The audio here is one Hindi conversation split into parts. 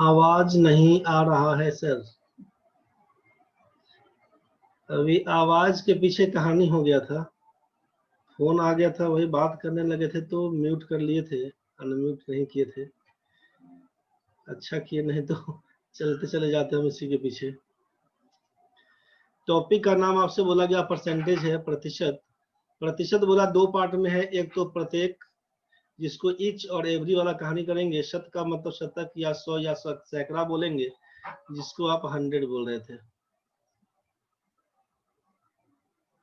आवाज नहीं आ रहा है सर। अभी आवाज के पीछे कहानी हो गया था, फोन आ गया था, वही बात करने लगे थे तो म्यूट कर लिए थे, अनम्यूट नहीं किए थे। अच्छा किए, नहीं तो चलते चले जाते हम इसी के पीछे। टॉपिक का नाम आपसे बोला गया परसेंटेज है, प्रतिशत। प्रतिशत बोला दो पार्ट में है, एक तो प्रत्येक जिसको ईच और एवरी वाला कहानी करेंगे, शत का मतलब शतक या सौ या सैकड़ा बोलेंगे, जिसको आप 100 बोल रहे थे,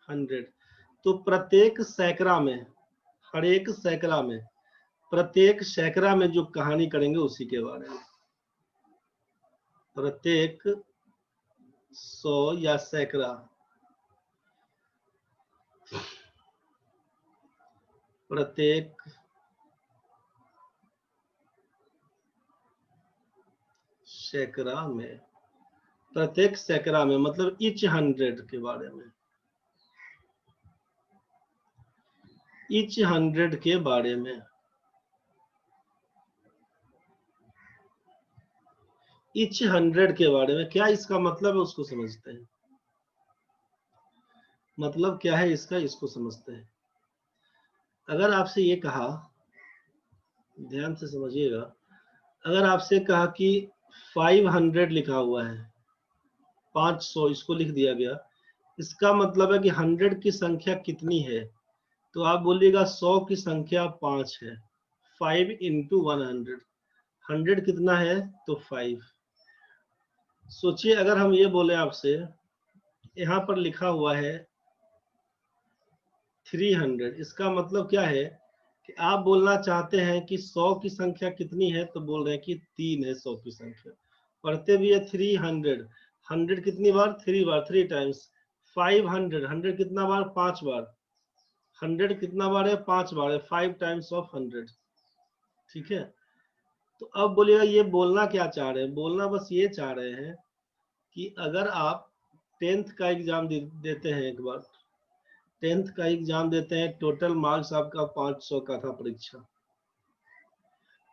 100। तो प्रत्येक सैकड़ा में, हर एक सैकड़ा में, प्रत्येक सैकड़ा में जो कहानी करेंगे उसी के बारे में। प्रत्येक 100 या सैकड़ा, प्रत्येक सैकड़ा में, प्रत्येक सैकड़ा में मतलब ईच 100 के बारे में, ईच 100 के बारे में, ईच 100 के बारे में। क्या इसका मतलब है उसको समझते हैं। मतलब क्या है इसका, इसको समझते हैं। अगर आपसे ये कहा, ध्यान से समझिएगा, अगर आपसे कहा कि 500 लिखा हुआ है, 500 इसको लिख दिया गया, इसका मतलब है कि 100 की संख्या कितनी है, तो आप बोलिएगा 100 की संख्या 5 है। 5 इंटू 100, 100 कितना है तो 5। सोचिए अगर हम ये बोले आपसे, यहाँ पर लिखा हुआ है 300, इसका मतलब क्या है कि आप बोलना चाहते हैं कि 100 की संख्या कितनी है, तो बोल रहे हैं कि 3 है 100 की संख्या। पढ़ते भी है 300, 100 कितनी बार, 3 बार, 3 टाइम्स। 500, 100 कितना बार, 5 बार। 100 कितना बार है, 5 बार है, 5 टाइम्स ऑफ 100। ठीक है, तो अब बोलिएगा ये बोलना क्या चाह रहे हैं। बोलना बस ये चाह रहे हैं कि अगर आप 10th का एग्जाम देते हैं, एक बार 10th का एग्जाम देते हैं, टोटल मार्क्स आपका 500 का था, परीक्षा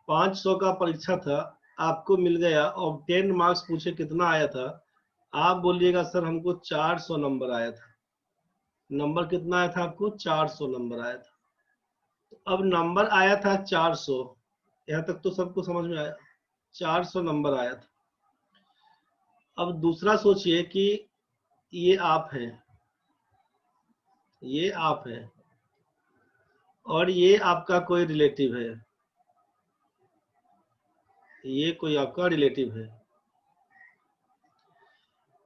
500 का परीक्षा था, आपको मिल गया और 10 मार्क्स पूछे कितना आया था, आप बोलिएगा सर हमको 400 नंबर आया था। नंबर कितना आया था आपको, 400 नंबर आया था। तो अब नंबर आया था 400, यहाँ तक तो सबको समझ में आया, 400 नंबर आया था। अब दूसरा सोचिए कि ये आप हैं, ये आप हैं और ये आपका कोई रिलेटिव है, ये कोई आपका रिलेटिव है।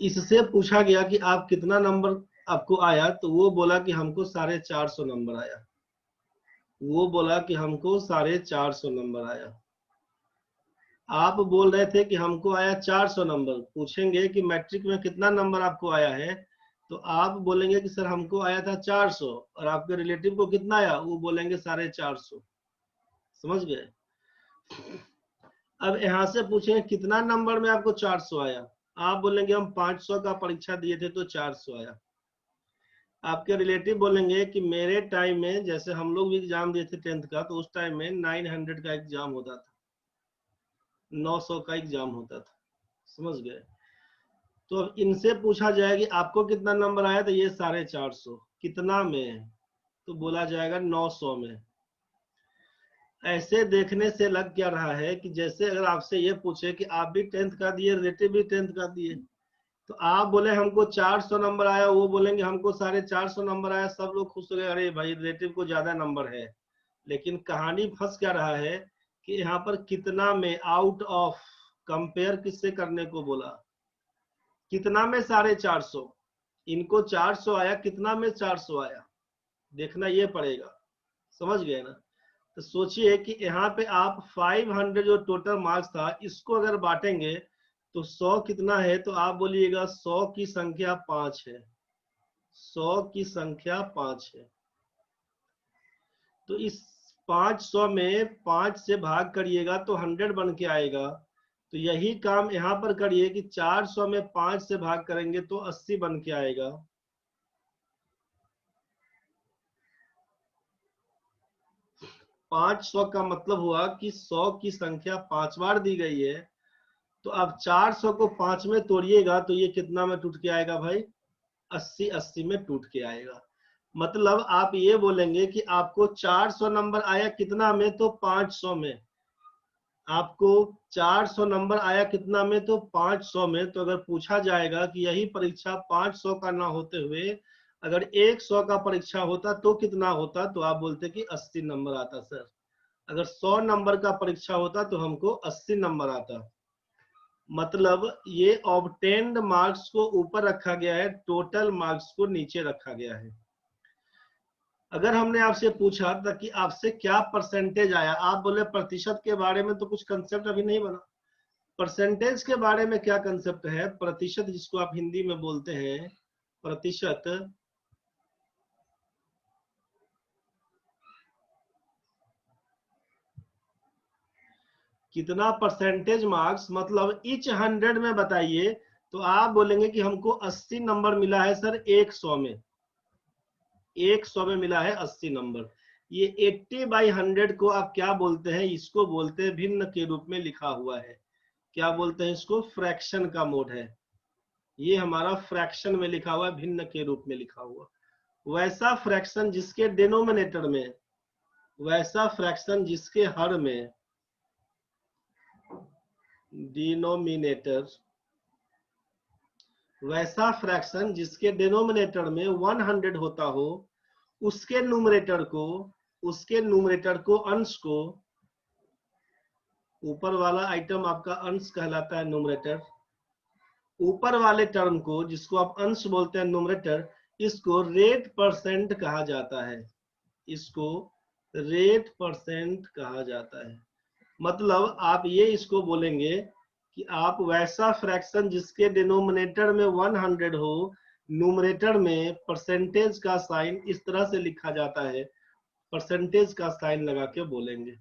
इससे पूछा गया कि आप कितना नंबर आपको आया, तो वो बोला कि हमको 450 नंबर आया। वो बोला कि हमको 450 नंबर आया। आप बोल रहे थे कि हमको आया 400 नंबर। पूछेंगे कि मैट्रिक में कितना नंबर आपको आया है, तो आप बोलेंगे कि सर हमको आया था 400, और आपके रिलेटिव को कितना आया, वो बोलेंगे 450। समझ गए। अब यहाँ से पूछेंगे कितना नंबर में आपको 400 आया, आप बोलेंगे हम 500 का परीक्षा दिए थे तो 400 आया। आपके रिलेटिव बोलेंगे कि मेरे टाइम में, जैसे हम लोग भी एग्जाम दिए थे 10th का, तो उस टाइम में 900 का एग्जाम होता था, 900 का एग्जाम होता था। समझ गए। तो अब इनसे पूछा जाए कि आपको कितना नंबर आया, तो ये 450 कितना में, तो बोला जाएगा 900 में। ऐसे देखने से लग क्या रहा है कि जैसे अगर आपसे ये पूछे कि आप भी 10th का दिए, रिलेटिव भी 10th का दिए, तो आप बोले हमको 400 नंबर आया, वो बोलेंगे हमको 450 नंबर आया, सब लोग खुश हो गए, अरे भाई रिलेटिव को ज्यादा नंबर है। लेकिन कहानी फंस क्या रहा है कि यहाँ पर कितना में, आउट ऑफ, कंपेयर किससे करने को बोला, कितना में 450, इनको 400 आया, कितना में 400 आया, देखना ये पड़ेगा। समझ गए ना। तो सोचिए कि यहाँ पे आप 500 जो टोटल मार्क्स था, इसको अगर बांटेंगे तो 100 कितना है, तो आप बोलिएगा 100 की संख्या 5 है, 100 की संख्या 5 है। तो इस 500 में 5 से भाग करिएगा तो 100 बन के आएगा। तो यही काम यहाँ पर करिए कि 400 में 5 से भाग करेंगे तो 80 बन के आएगा। 500 का मतलब हुआ कि 100 की संख्या 5 बार दी गई है, तो अब 400 को 5 में तोड़िएगा तो ये कितना में टूट के आएगा भाई? 80-80 में टूट के आएगा। मतलब आप ये बोलेंगे कि आपको 400 नंबर आया कितना में? तो 500 में। आपको 400 नंबर आया कितना में? तो 500 में। तो अगर पूछा जाएगा कि यही परीक्षा 500 का ना होते हुए अगर 100 का परीक्षा होता तो कितना होता? तो आप बोलते कि 80 नंबर आता सर। अगर 100 नंबर का परीक्षा होता तो हमको 80 नंबर आता। मतलब ये ऑब्टेन्ड मार्क्स को ऊपर रखा गया है, टोटल मार्क्स को नीचे रखा गया है। अगर हमने आपसे पूछा था कि आपसे क्या परसेंटेज आया, आप बोले प्रतिशत के बारे में तो कुछ कंसेप्ट अभी नहीं बना। परसेंटेज के बारे में क्या कंसेप्ट है? प्रतिशत, जिसको आप हिंदी में बोलते हैं प्रतिशत, कितना परसेंटेज मार्क्स, मतलब इच 100 में बताइए। तो आप बोलेंगे कि हमको 80 नंबर मिला है सर 100 में, 100 में मिला है 80 नंबर। ये 80/100 को आप क्या बोलते हैं? इसको बोलते हैं भिन्न के रूप में लिखा हुआ है। क्या बोलते हैं इसको? फ्रैक्शन का मोड है। ये हमारा फ्रैक्शन में लिखा हुआ है, भिन्न के रूप में लिखा हुआ। वैसा फ्रैक्शन जिसके डिनोमिनेटर में, वैसा फ्रैक्शन जिसके हर में, डिनोमिनेटर, वैसा फ्रैक्शन जिसके डिनोमिनेटर में 100 होता हो, उसके न्यूमरेटर को, उसके न्यूमरेटर को, अंश को, ऊपर वाला आइटम आपका अंश कहलाता है न्यूमरेटर, ऊपर वाले टर्म को जिसको आप अंश बोलते हैं न्यूमरेटर, इसको रेट परसेंट कहा जाता है। इसको रेट परसेंट कहा जाता है। मतलब आप ये इसको बोलेंगे कि आप वैसा फ्रैक्शन जिसके डिनोमिनेटर में 100 हो, न्यूमरेटर में परसेंटेज का साइन इस तरह से लिखा जाता है, परसेंटेज का साइन लगा के बोलेंगे।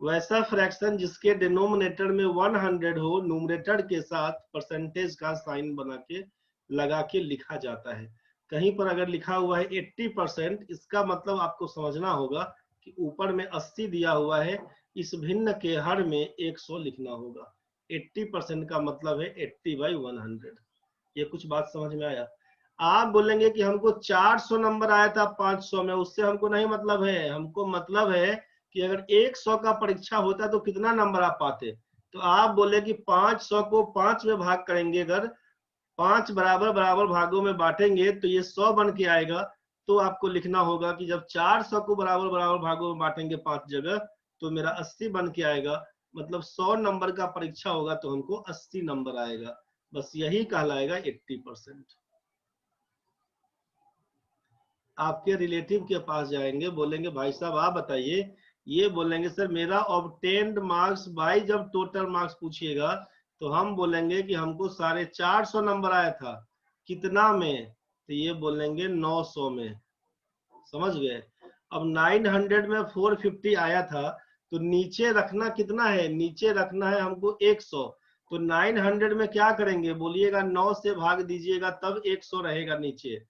वैसा फ्रैक्शन जिसके डिनोमिनेटर में 100 हो, न्यूमरेटर के साथ परसेंटेज का साइन बना के लगा के लिखा जाता है। कहीं पर अगर लिखा हुआ है 80%, इसका मतलब आपको समझना होगा कि ऊपर में 80 दिया हुआ है, इस भिन्न के हर में 100 लिखना होगा। 80% का मतलब है 80/100। ये कुछ बात समझ में आया? आप बोलेंगे कि हमको 400 नंबर आया था 500 में, उससे हमको नहीं मतलब है। हमको मतलब है कि अगर 100 का परीक्षा होता तो कितना नंबर आप पाते? तो आप बोले कि 500 को 5 में भाग करेंगे, अगर 5 बराबर बराबर भागों में बांटेंगे तो ये 100 बन के आएगा। तो आपको लिखना होगा कि जब 400 को बराबर बराबर भागों में बांटेंगे 5 जगह तो मेरा 80 बन के आएगा। मतलब 100 नंबर का परीक्षा होगा तो हमको 80 नंबर आएगा। बस यही कहलाएगा 80%। आपके रिलेटिव के पास जाएंगे, बोलेंगे भाई साहब आप बताइए, ये बोलेंगे सर मेरा ऑब्टेन्ड मार्क्स बाई, जब टोटल मार्क्स पूछिएगा तो हम बोलेंगे कि हमको 450 नंबर आया था, कितना में? तो ये बोलेंगे 900 में। समझ गए? अब 900 में 450 आया था तो नीचे रखना कितना है? नीचे रखना है हमको 100। तो 900 में क्या करेंगे बोलिएगा? 9 से भाग दीजिएगा तब 100 रहेगा नीचे,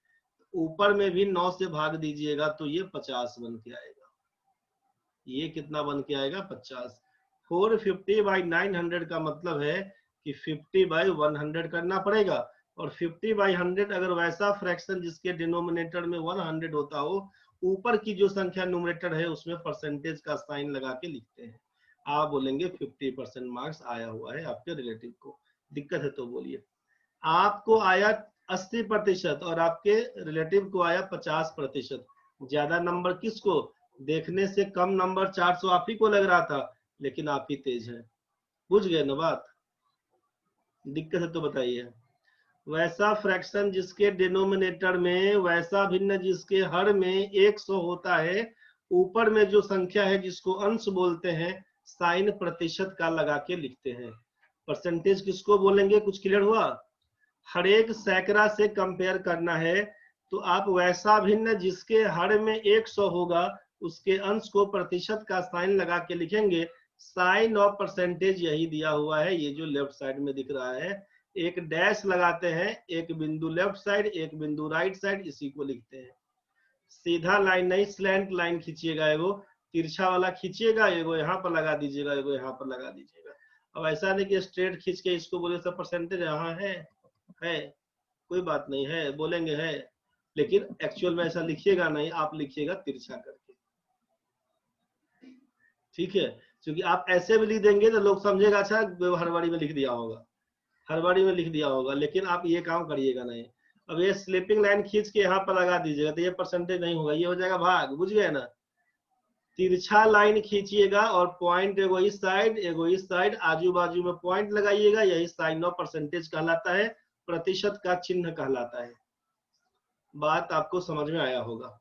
ऊपर में भी 9 से भाग दीजिएगा तो ये 50 बन के आएगा। ये कितना बन के आएगा? 50। 450/900 का मतलब है कि 50/100 करना पड़ेगा। और 50/100 अगर वैसा फ्रैक्शन जिसके डिनोमिनेटर में 100 होता हो, ऊपर की जो संख्या न्यूमरेटर है उसमें परसेंटेज का साइन लगा के लिखते हैं। आप बोलेंगे 50% मार्क्स आया हुआ है आपके रिलेटिव को। दिक्कत है तो बोलिए। आपको आया 80% और आपके रिलेटिव को आया 50%। ज्यादा नंबर किसको? देखने से कम नंबर 400 आप ही को लग रहा था, लेकिन आप ही तेज है। बुझ गए ना बात? दिक्कत है तो बताइए। वैसा फ्रैक्शन जिसके डिनोमिनेटर में, वैसा भिन्न जिसके हर में 100 होता है, ऊपर में जो संख्या है जिसको अंश बोलते हैं, साइन प्रतिशत का लगा के लिखते हैं। परसेंटेज किसको बोलेंगे? कुछ क्लियर हुआ? हर एक सैकड़ा से कंपेयर करना है तो आप वैसा भिन्न जिसके हर में 100 होगा उसके अंश को प्रतिशत का साइन लगा के लिखेंगे। साइन ऑफ परसेंटेज यही दिया हुआ है, ये जो लेफ्ट साइड में दिख रहा है। एक डैश लगाते हैं, एक बिंदु लेफ्ट साइड, एक बिंदु राइट साइड, इसी को लिखते हैं। सीधा लाइन नहीं, स्लैंट लाइन खींचिएगा, एगो तिरछा वाला खींचिएगा, एगो यहाँ पर लगा दीजिएगा, एगो यहाँ पर लगा दीजिएगा। अब ऐसा नहीं कि स्ट्रेट खींच के इसको बोले सब परसेंटेज यहाँ है, कोई बात नहीं है, बोलेंगे है, लेकिन एक्चुअल में ऐसा लिखिएगा नहीं, आप लिखिएगा तिरछा करके, ठीक है। क्योंकि आप ऐसे भी लिख देंगे तो लोग समझेगा अच्छा हड़बड़ी में लिख दिया होगा, हड़बड़ी में लिख दिया होगा, लेकिन आप ये काम करिएगा नहीं। अब ये स्लीपिंग लाइन खींच के यहाँ पर लगा दीजिएगा तो ये परसेंटेज नहीं होगा, ये हो जाएगा भाग, बुझ गए ना। तिरछा लाइन खींचिएगा और पॉइंट एगो इस साइड, आजू बाजू में पॉइंट लगाइएगा, यही साइन ऑफ परसेंटेज कहलाता है, प्रतिशत का चिन्ह कहलाता है। बात आपको समझ में आया होगा।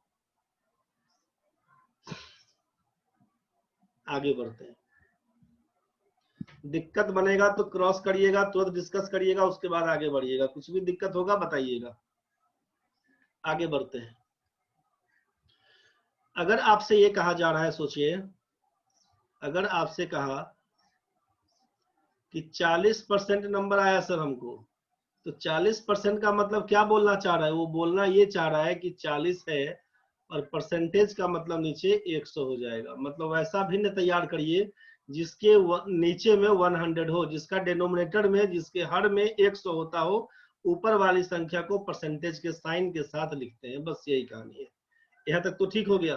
आगे बढ़ते हैं। दिक्कत बनेगा तो क्रॉस करिएगा, तुरंत डिस्कस करिएगा, उसके बाद आगे बढ़िएगा, कुछ भी दिक्कत होगा बताइएगा। आगे बढ़ते हैं। अगर आपसे ये कहा जा रहा है, सोचिए अगर आपसे कहा कि 40% नंबर आया सर हमको, तो 40% का मतलब क्या बोलना चाह रहा है, वो बोलना ये चाह रहा है कि 40 है और परसेंटेज का मतलब नीचे 100 हो जाएगा। मतलब वैसा भिन्न तैयार करिए जिसके नीचे में 100 हो, जिसका डिनोमिनेटर में, जिसके हर में 100 होता हो, ऊपर वाली संख्या को परसेंटेज के साइन के साथ लिखते हैं, बस यही कहानी है। यहाँ तक तो ठीक हो गया।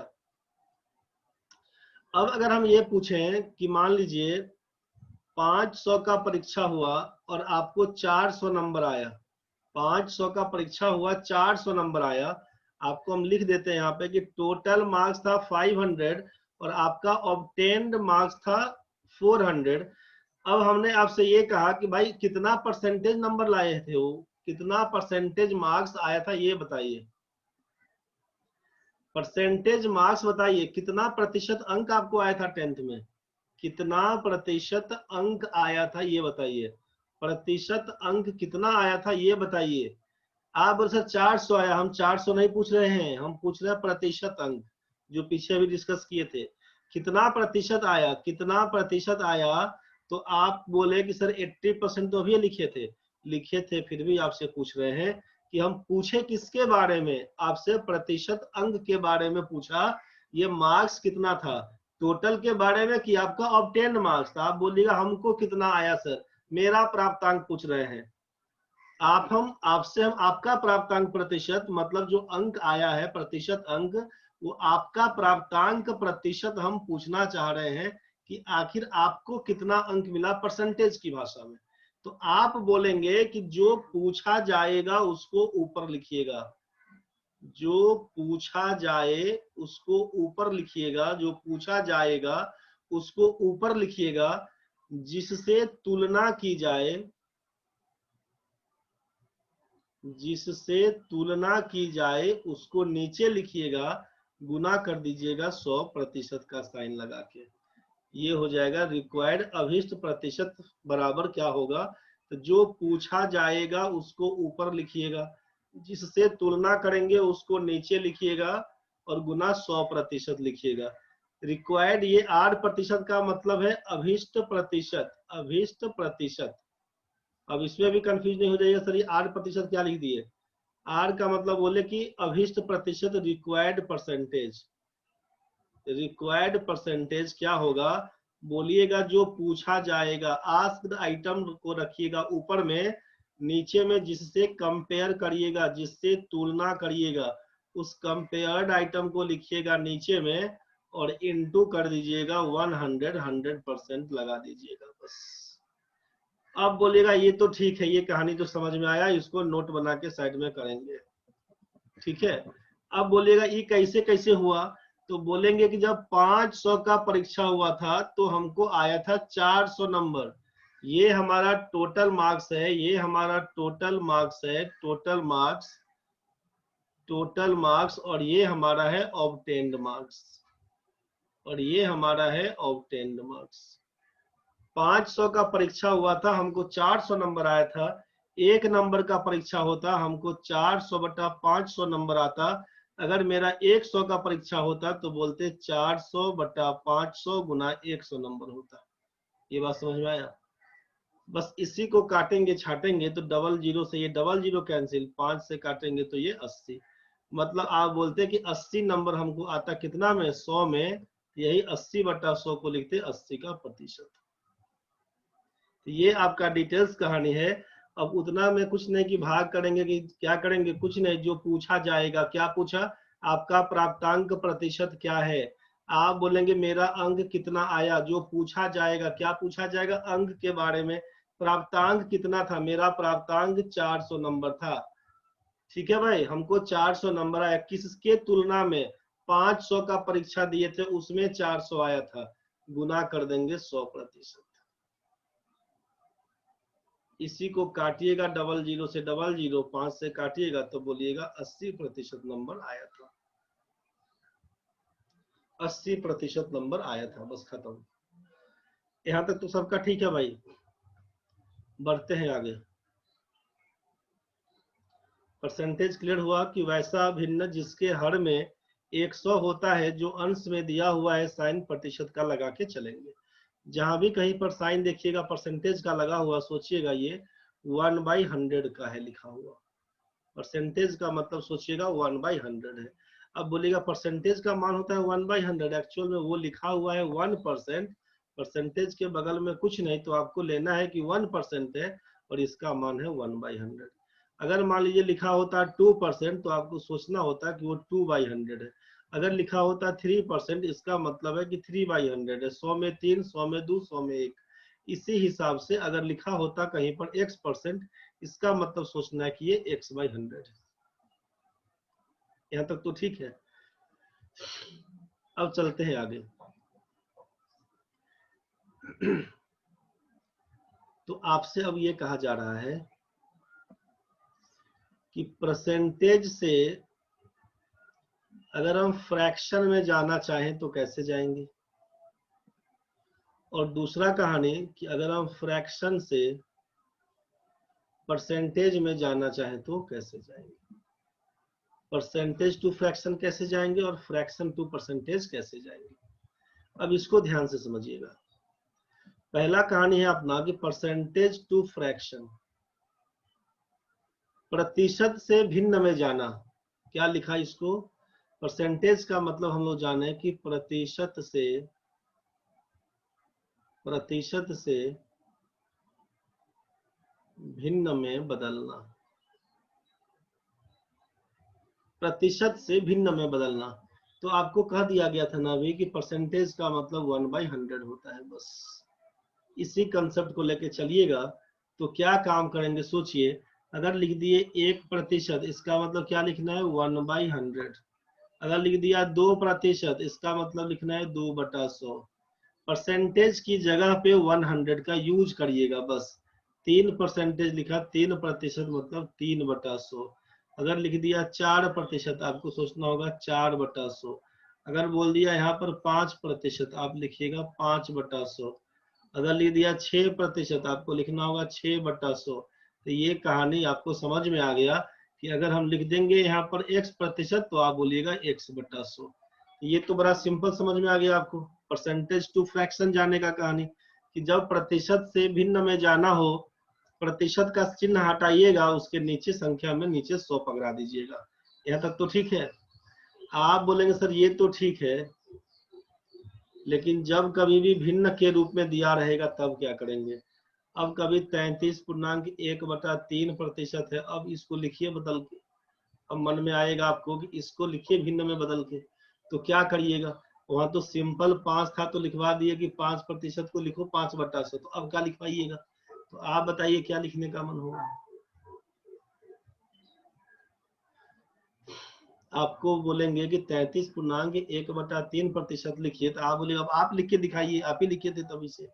अब अगर हम ये पूछें कि मान लीजिए 500 का परीक्षा हुआ और आपको 400 नंबर आया, 500 का परीक्षा हुआ, 400 नंबर आया, आपको हम लिख देते हैं यहाँ पे कि टोटल मार्क्स था 500 और आपका ऑब्टेन्ड मार्क्स था 400। अब हमने आपसे ये कहा कि भाई कितना परसेंटेज नंबर लाए थे, वो कितना परसेंटेज मार्क्स आया था ये बताइए, परसेंटेज मार्क्स बताइए, कितना प्रतिशत अंक आपको आया था 10th में, कितना प्रतिशत अंक आया था ये बताइए, प्रतिशत अंक कितना आया था ये बताइए। आप बोल सर 400 आया, हम 400 नहीं पूछ रहे हैं, हम पूछ रहे हैं प्रतिशत अंक, जो पीछे भी डिस्कस किए थे, कितना प्रतिशत आया, कितना प्रतिशत आया। तो आप बोले कि सर 80% तो अभी लिखे थे, फिर भी आपसे पूछ रहे हैं कि हम पूछे किसके बारे में, आपसे प्रतिशत अंक के बारे में पूछा, ये मार्क्स कितना था, टोटल के बारे में कि आपका ऑब्टेन्ड मार्क्स था। आप बोलिएगा हमको कितना आया सर, मेरा प्राप्तांक पूछ रहे हैं आपसे, हम आपका प्राप्तांक प्रतिशत, मतलब जो अंक आया है प्रतिशत अंक, वो आपका प्राप्तांक प्रतिशत हम पूछना चाह रहे हैं कि आखिर आपको कितना अंक मिला परसेंटेज की भाषा में। तो आप बोलेंगे कि जो पूछा जाएगा उसको ऊपर लिखिएगा, जो पूछा जाए उसको ऊपर लिखिएगा, जो पूछा जाएगा उसको ऊपर लिखिएगा, जिससे तुलना की जाए, जिससे तुलना की जाए उसको नीचे लिखिएगा, गुना कर दीजिएगा 100% का साइन लगा के, ये हो जाएगा रिक्वायर्ड अभिष्ट प्रतिशत बराबर क्या होगा, तो जो पूछा जाएगा उसको ऊपर लिखिएगा, जिससे तुलना करेंगे उसको नीचे लिखिएगा और गुना 100% लिखिएगा। रिक्वायर्ड ये 8% का मतलब है अभिष्ट प्रतिशत, अभिष्ट प्रतिशत। अब इसमें भी कंफ्यूज नहीं हो जाइए सर ये 8% क्या लिख दिए, आर का मतलब बोले कि अभिष्ट प्रतिशत, रिक्वायर्ड परसेंटेज, रिक्वायर्ड परसेंटेज क्या होगा बोलिएगा, जो पूछा जाएगा, आस्क्ड आइटम को रखिएगा ऊपर में, नीचे में जिससे कंपेयर करिएगा, जिससे तुलना करिएगा, उस कंपेयर्ड आइटम को लिखिएगा नीचे में और इनटू कर दीजिएगा 100% लगा दीजिएगा बस। अब बोलिएगा ये तो ठीक है, ये कहानी तो समझ में आया, इसको नोट बना के साइड में करेंगे, ठीक है। अब बोलिएगा ये कैसे कैसे हुआ, तो बोलेंगे कि जब 500 का परीक्षा हुआ था तो हमको आया था 400 नंबर, ये हमारा टोटल मार्क्स है, ये हमारा टोटल मार्क्स है, टोटल मार्क्स, टोटल मार्क्स, और ये हमारा है ऑब्टेन्ड मार्क्स, और ये हमारा है ऑब्टेन्ड मार्क्स। 500 का परीक्षा हुआ था, हमको 400 नंबर आया था, एक नंबर का परीक्षा होता हमको 400/500 नंबर आता, अगर मेरा 100 का परीक्षा होता तो बोलते 400/500 गुना 100 नंबर होता। ये बात समझ में आया। बस इसी को काटेंगे छाटेंगे तो डबल जीरो से ये डबल जीरो कैंसिल, 5 से काटेंगे तो ये 80, मतलब आप बोलते कि 80 नंबर हमको आता कितना में, 100 में, यही 80/100 को लिखते 80 का प्रतिशत। ये आपका डिटेल्स कहानी है। अब उतना में कुछ नहीं कि भाग करेंगे कि क्या करेंगे, कुछ नहीं, जो पूछा जाएगा। क्या पूछा? आपका प्राप्तांक प्रतिशत क्या है। आप बोलेंगे मेरा अंक कितना आया। जो पूछा जाएगा, क्या पूछा जाएगा? अंक के बारे में। प्राप्तांक कितना था? मेरा प्राप्तांक 400 नंबर था। ठीक है भाई, हमको 400 नंबर आया। किसके तुलना में? 500 का परीक्षा दिए थे, उसमें 400 आया था। गुना कर देंगे 100%। इसी को काटिएगा डबल जीरो से, डबल जीरो 5 से काटिएगा तो बोलिएगा 80% नंबर आया था। 80% नंबर आया था, बस खत्म। यहाँ तक तो सबका ठीक है भाई। बढ़ते हैं आगे। परसेंटेज क्लियर हुआ कि वैसा भिन्न जिसके हर में 100 होता है, जो अंश में दिया हुआ है साइन प्रतिशत का लगा के चलेंगे। जहां भी कहीं पर साइन देखिएगा परसेंटेज का लगा हुआ, सोचिएगा ये 1/100 का है लिखा हुआ। परसेंटेज का मतलब सोचिएगा 1/100 है। अब बोलिएगा परसेंटेज का मान होता है 1/100, एक्चुअल में वो लिखा हुआ है 1%। परसेंटेज के बगल में कुछ नहीं, तो आपको लेना है कि 1% है और इसका मान है 1/100। अगर मान लीजिए लिखा होता 2%, तो आपको सोचना होता कि वो 2/100 है। अगर लिखा होता 3%, इसका मतलब है कि 3/100 है। 100 में 3, 100 में 2, 100 में 1। इसी हिसाब से अगर लिखा होता कहीं पर x%, इसका मतलब सोचना है कि ये x/100 है। यहाँ तक तो ठीक है। अब चलते हैं आगे। तो आपसे अब ये कहा जा रहा है कि परसेंटेज से अगर हम फ्रैक्शन में जाना चाहें तो कैसे जाएंगे, और दूसरा कहानी कि अगर हम फ्रैक्शन से परसेंटेज में जाना चाहें तो कैसे जाएंगे। परसेंटेज टू फ्रैक्शन कैसे जाएंगे और फ्रैक्शन टू परसेंटेज कैसे जाएंगे। अब इसको ध्यान से समझिएगा। पहला कहानी है अपना कि परसेंटेज टू फ्रैक्शन, प्रतिशत से भिन्न में जाना। क्या लिखा इसको? परसेंटेज का मतलब हम लोग जाने कि प्रतिशत से भिन्न में बदलना। प्रतिशत से भिन्न में बदलना। तो आपको कह दिया गया था ना अभी कि परसेंटेज का मतलब 1/100 होता है। बस इसी कंसेप्ट को लेके चलिएगा। तो क्या काम करेंगे सोचिए। अगर लिख दिए 1%, इसका मतलब क्या लिखना है? 1/100। अगर लिख दिया 2%, इसका मतलब लिखना है 2/100। परसेंटेज की जगह पे 100 का यूज करिएगा बस। 3% लिखा, 3% मतलब 3/100। अगर लिख दिया 4%, आपको सोचना होगा 4/100। अगर बोल दिया यहाँ पर 5%, आप लिखिएगा 5/100। अगर लिख दिया 6%, आपको लिखना होगा 6/100। तो ये कहानी आपको समझ में आ गया कि अगर हम लिख देंगे यहाँ पर x%, तो आप बोलिएगा x/100। ये तो बड़ा सिंपल समझ में आ गया आपको। परसेंटेज टू फ्रैक्शन जाने का कहानी कि जब प्रतिशत से भिन्न में जाना हो, प्रतिशत का चिन्ह हटाइएगा, उसके नीचे संख्या में नीचे 100 पकड़ा दीजिएगा। यहाँ तक तो ठीक है। आप बोलेंगे सर ये तो ठीक है, लेकिन जब कभी भी भिन्न के रूप में दिया रहेगा तब क्या करेंगे। अब कभी 33.1/3% है, अब इसको लिखिए बदल के। अब मन में आएगा आपको कि इसको लिखिए भिन्न में बदल के, तो क्या करिएगा। वहां तो सिंपल 5 था तो लिखवा दिए कि 5% को लिखो 5/100। तो अब क्या लिखवाइएगा। तो आप बताइए क्या लिखने का मन होगा। आपको बोलेंगे कि 33.1/3% लिखिए, तो आप बोले अब आप लिख के दिखाइए, आप ही लिखे थे तभी से।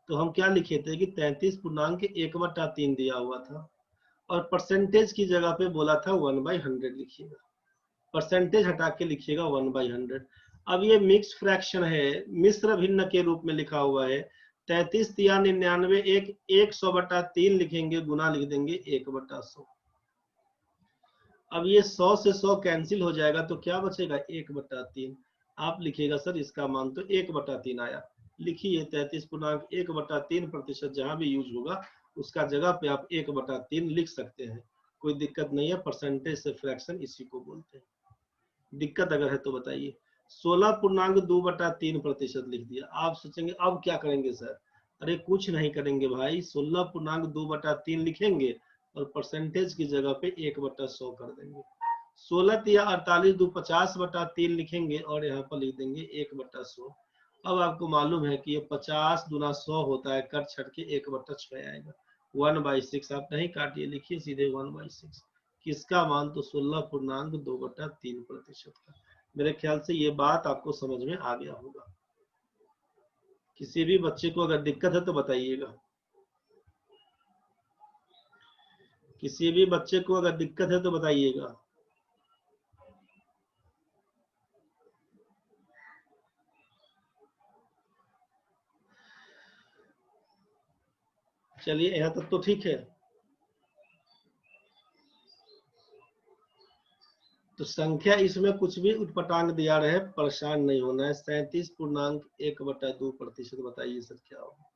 तो हम क्या लिखे थे कि 33.1/3 दिया हुआ था और परसेंटेज की जगह पे बोला था 1/100 लिखिएगा। परसेंटेज हटा के लिखिएगा 1/100। अब ये मिक्स फ्रैक्शन है, मिश्र भिन्न के रूप में लिखा हुआ है। 33 या 99 100/3 लिखेंगे, गुना लिख देंगे 1/100। अब ये 100 से 100 कैंसिल हो जाएगा, तो क्या बचेगा 1/3। आप लिखिएगा सर इसका मान तो 1/3 आया। लिखिए 33.1/3% जहां भी यूज होगा उसका जगह पे आप 1/3 लिख सकते हैं, कोई दिक्कत नहीं है। परसेंटेज से फ्रैक्शन इसी को बोलते हैं। दिक्कत अगर है तो बताइए। 16.2/3% लिख दिया। आप सोचेंगे अब क्या करेंगे सर। अरे कुछ नहीं करेंगे भाई, 16.2/3 लिखेंगे और परसेंटेज की जगह पे 1/100 कर देंगे। 16 या 48 2 50/3 लिखेंगे और यहाँ पर लिख देंगे 1/100। अब आपको मालूम है कि ये 50 दूना 100 होता है, कट छट के 1/6 आएगा। 1/6 आप नहीं काटिए, लिखिए सीधे 1/6। किसका मान? तो 16.2/3% का। मेरे ख्याल से ये बात आपको समझ में आ गया होगा। किसी भी बच्चे को अगर दिक्कत है तो बताइएगा। किसी भी बच्चे को अगर दिक्कत है तो बताइएगा। चलिए यहाँ तक तो ठीक है। तो संख्या इसमें कुछ भी उटपटांग दिया रहे, परेशान नहीं होना है। 37.1/2%। बताइए सर क्या होगा?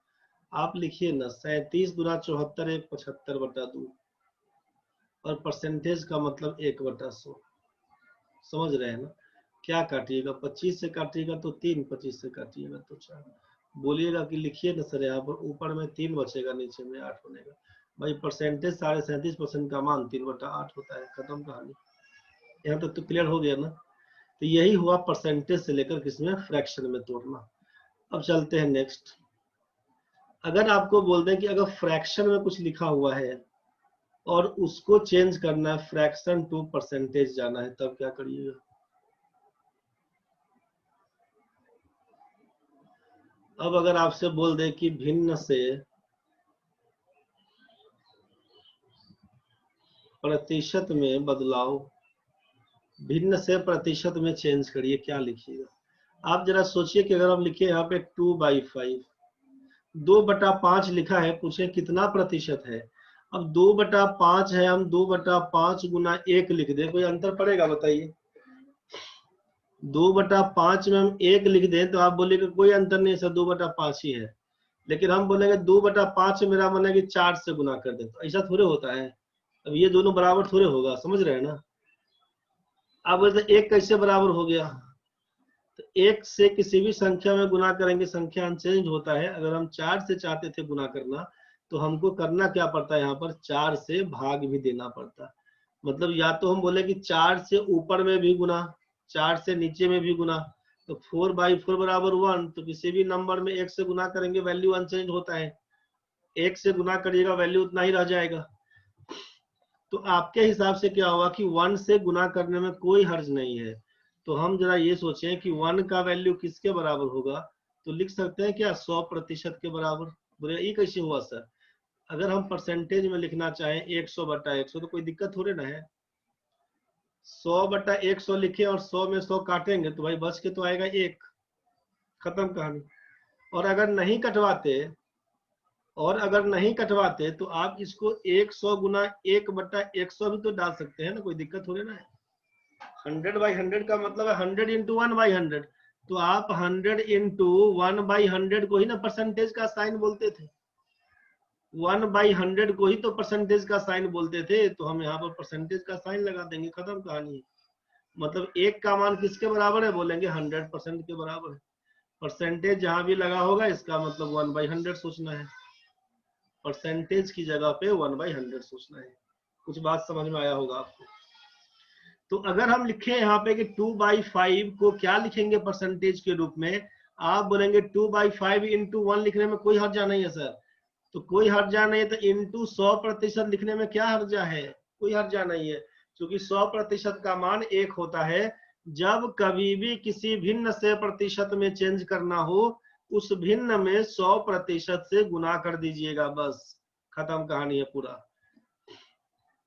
आप लिखिए ना, 37 गुना 74 1 75/2 और परसेंटेज का मतलब 1/100। समझ रहे हैं ना? क्या काटिएगा? 25 से काटिएगा तो 3, 25 से काटिएगा तो 4। बोलिएगा कि लिखिए ना सर, यहाँ पर ऊपर में 3 बचेगा, नीचे में 8 बनेगा। भाई परसेंटेज 37.5% का मान 3/8 होता है। खत्म कहानी। यहाँ तक तो क्लियर हो गया ना? तो यही हुआ परसेंटेज से लेकर किसमें, फ्रैक्शन में तोड़ना। अब चलते हैं नेक्स्ट। अगर आपको बोल दें कि अगर फ्रैक्शन में कुछ लिखा हुआ है और उसको चेंज करना है, फ्रैक्शन टू परसेंटेज जाना है, तब क्या करिएगा? अब अगर आपसे बोल दे कि भिन्न से प्रतिशत में बदलाव, भिन्न से प्रतिशत में चेंज करिए, क्या लिखिएगा? आप जरा सोचिए कि अगर हम लिखे यहाँ पे 2/5, 2/5 लिखा है, पूछे कितना प्रतिशत है। अब 2/5 है, हम 2/5 गुना 1 लिख दे, कोई अंतर पड़ेगा? बताइए। 2/5 में हम 1 लिख दें तो आप बोलेंगे कोई अंतर नहीं सर, 2/5 ही है। लेकिन हम बोलेंगे 2/5 मेरा मन है कि 4 से गुना कर दे, तो ऐसा थोड़े होता है। अब ये दोनों बराबर थोड़े होगा, समझ रहे हैं ना? आप बोलते 1 कैसे बराबर हो गया? तो 1 से किसी भी संख्या में गुना करेंगे, संख्या अनचेंज होता है। अगर हम 4 से चाहते थे गुना करना, तो हमको करना क्या पड़ता है? यहाँ पर 4 से भाग भी देना पड़ता है। मतलब या तो हम बोले कि 4 से ऊपर में भी गुना, 4 से नीचे में भी गुना। तो 4/4 बराबर 1। तो किसी भी नंबर में 1 से गुना करेंगे, वैल्यू अनचेंज होता है। 1 से गुना करिएगा, वैल्यू उतना ही रह जाएगा। तो आपके हिसाब से क्या होगा कि 1 से गुना करने में कोई हर्ज नहीं है। तो हम जरा ये सोचें कि 1 का वैल्यू किसके बराबर होगा? तो लिख सकते हैं क्या? 100% के बराबर। बोले ये कैसे हुआ सर? अगर हम परसेंटेज में लिखना चाहें 100/100 तो कोई दिक्कत थोड़े ना है। 100/100 लिखे और 100 में 100 काटेंगे तो भाई बच के तो आएगा 1। खत्म कहानी। और अगर नहीं कटवाते, तो आप इसको 100 गुना 1/100 भी तो डाल सकते हैं ना, कोई दिक्कत थोड़े ना है। 100/100 का मतलब है 100 इंटू 1/100। तो आप 100 इंटू 1/100 को ही ना परसेंटेज का साइन बोलते थे। 1/100 को ही तो परसेंटेज का साइन बोलते थे। तो हम यहाँ पर परसेंटेज का साइन लगा देंगे, खत्म कहानी। मतलब 1 का मान किसके बराबर है? बोलेंगे 100% के बराबर है। परसेंटेज जहां भी लगा होगा इसका मतलब 1/100 सोचना है। परसेंटेज की जगह पे 1/100 सोचना है। कुछ बात समझ में आया होगा आपको? तो अगर हम लिखे यहाँ पे कि 2/5 को क्या लिखेंगे परसेंटेज के रूप में? आप बोलेंगे 2/5 इंटू 1 लिखने में कोई हर्जा नहीं है सर। तो कोई हर्जा नहीं है, तो इंटू 100% लिखने में क्या हर्जा है? कोई हर्जा नहीं है, क्योंकि 100% का मान 1 होता है। जब कभी भी किसी भिन्न से प्रतिशत में चेंज करना हो, उस भिन्न में 100% से गुना कर दीजिएगा, बस खत्म कहानी है पूरा।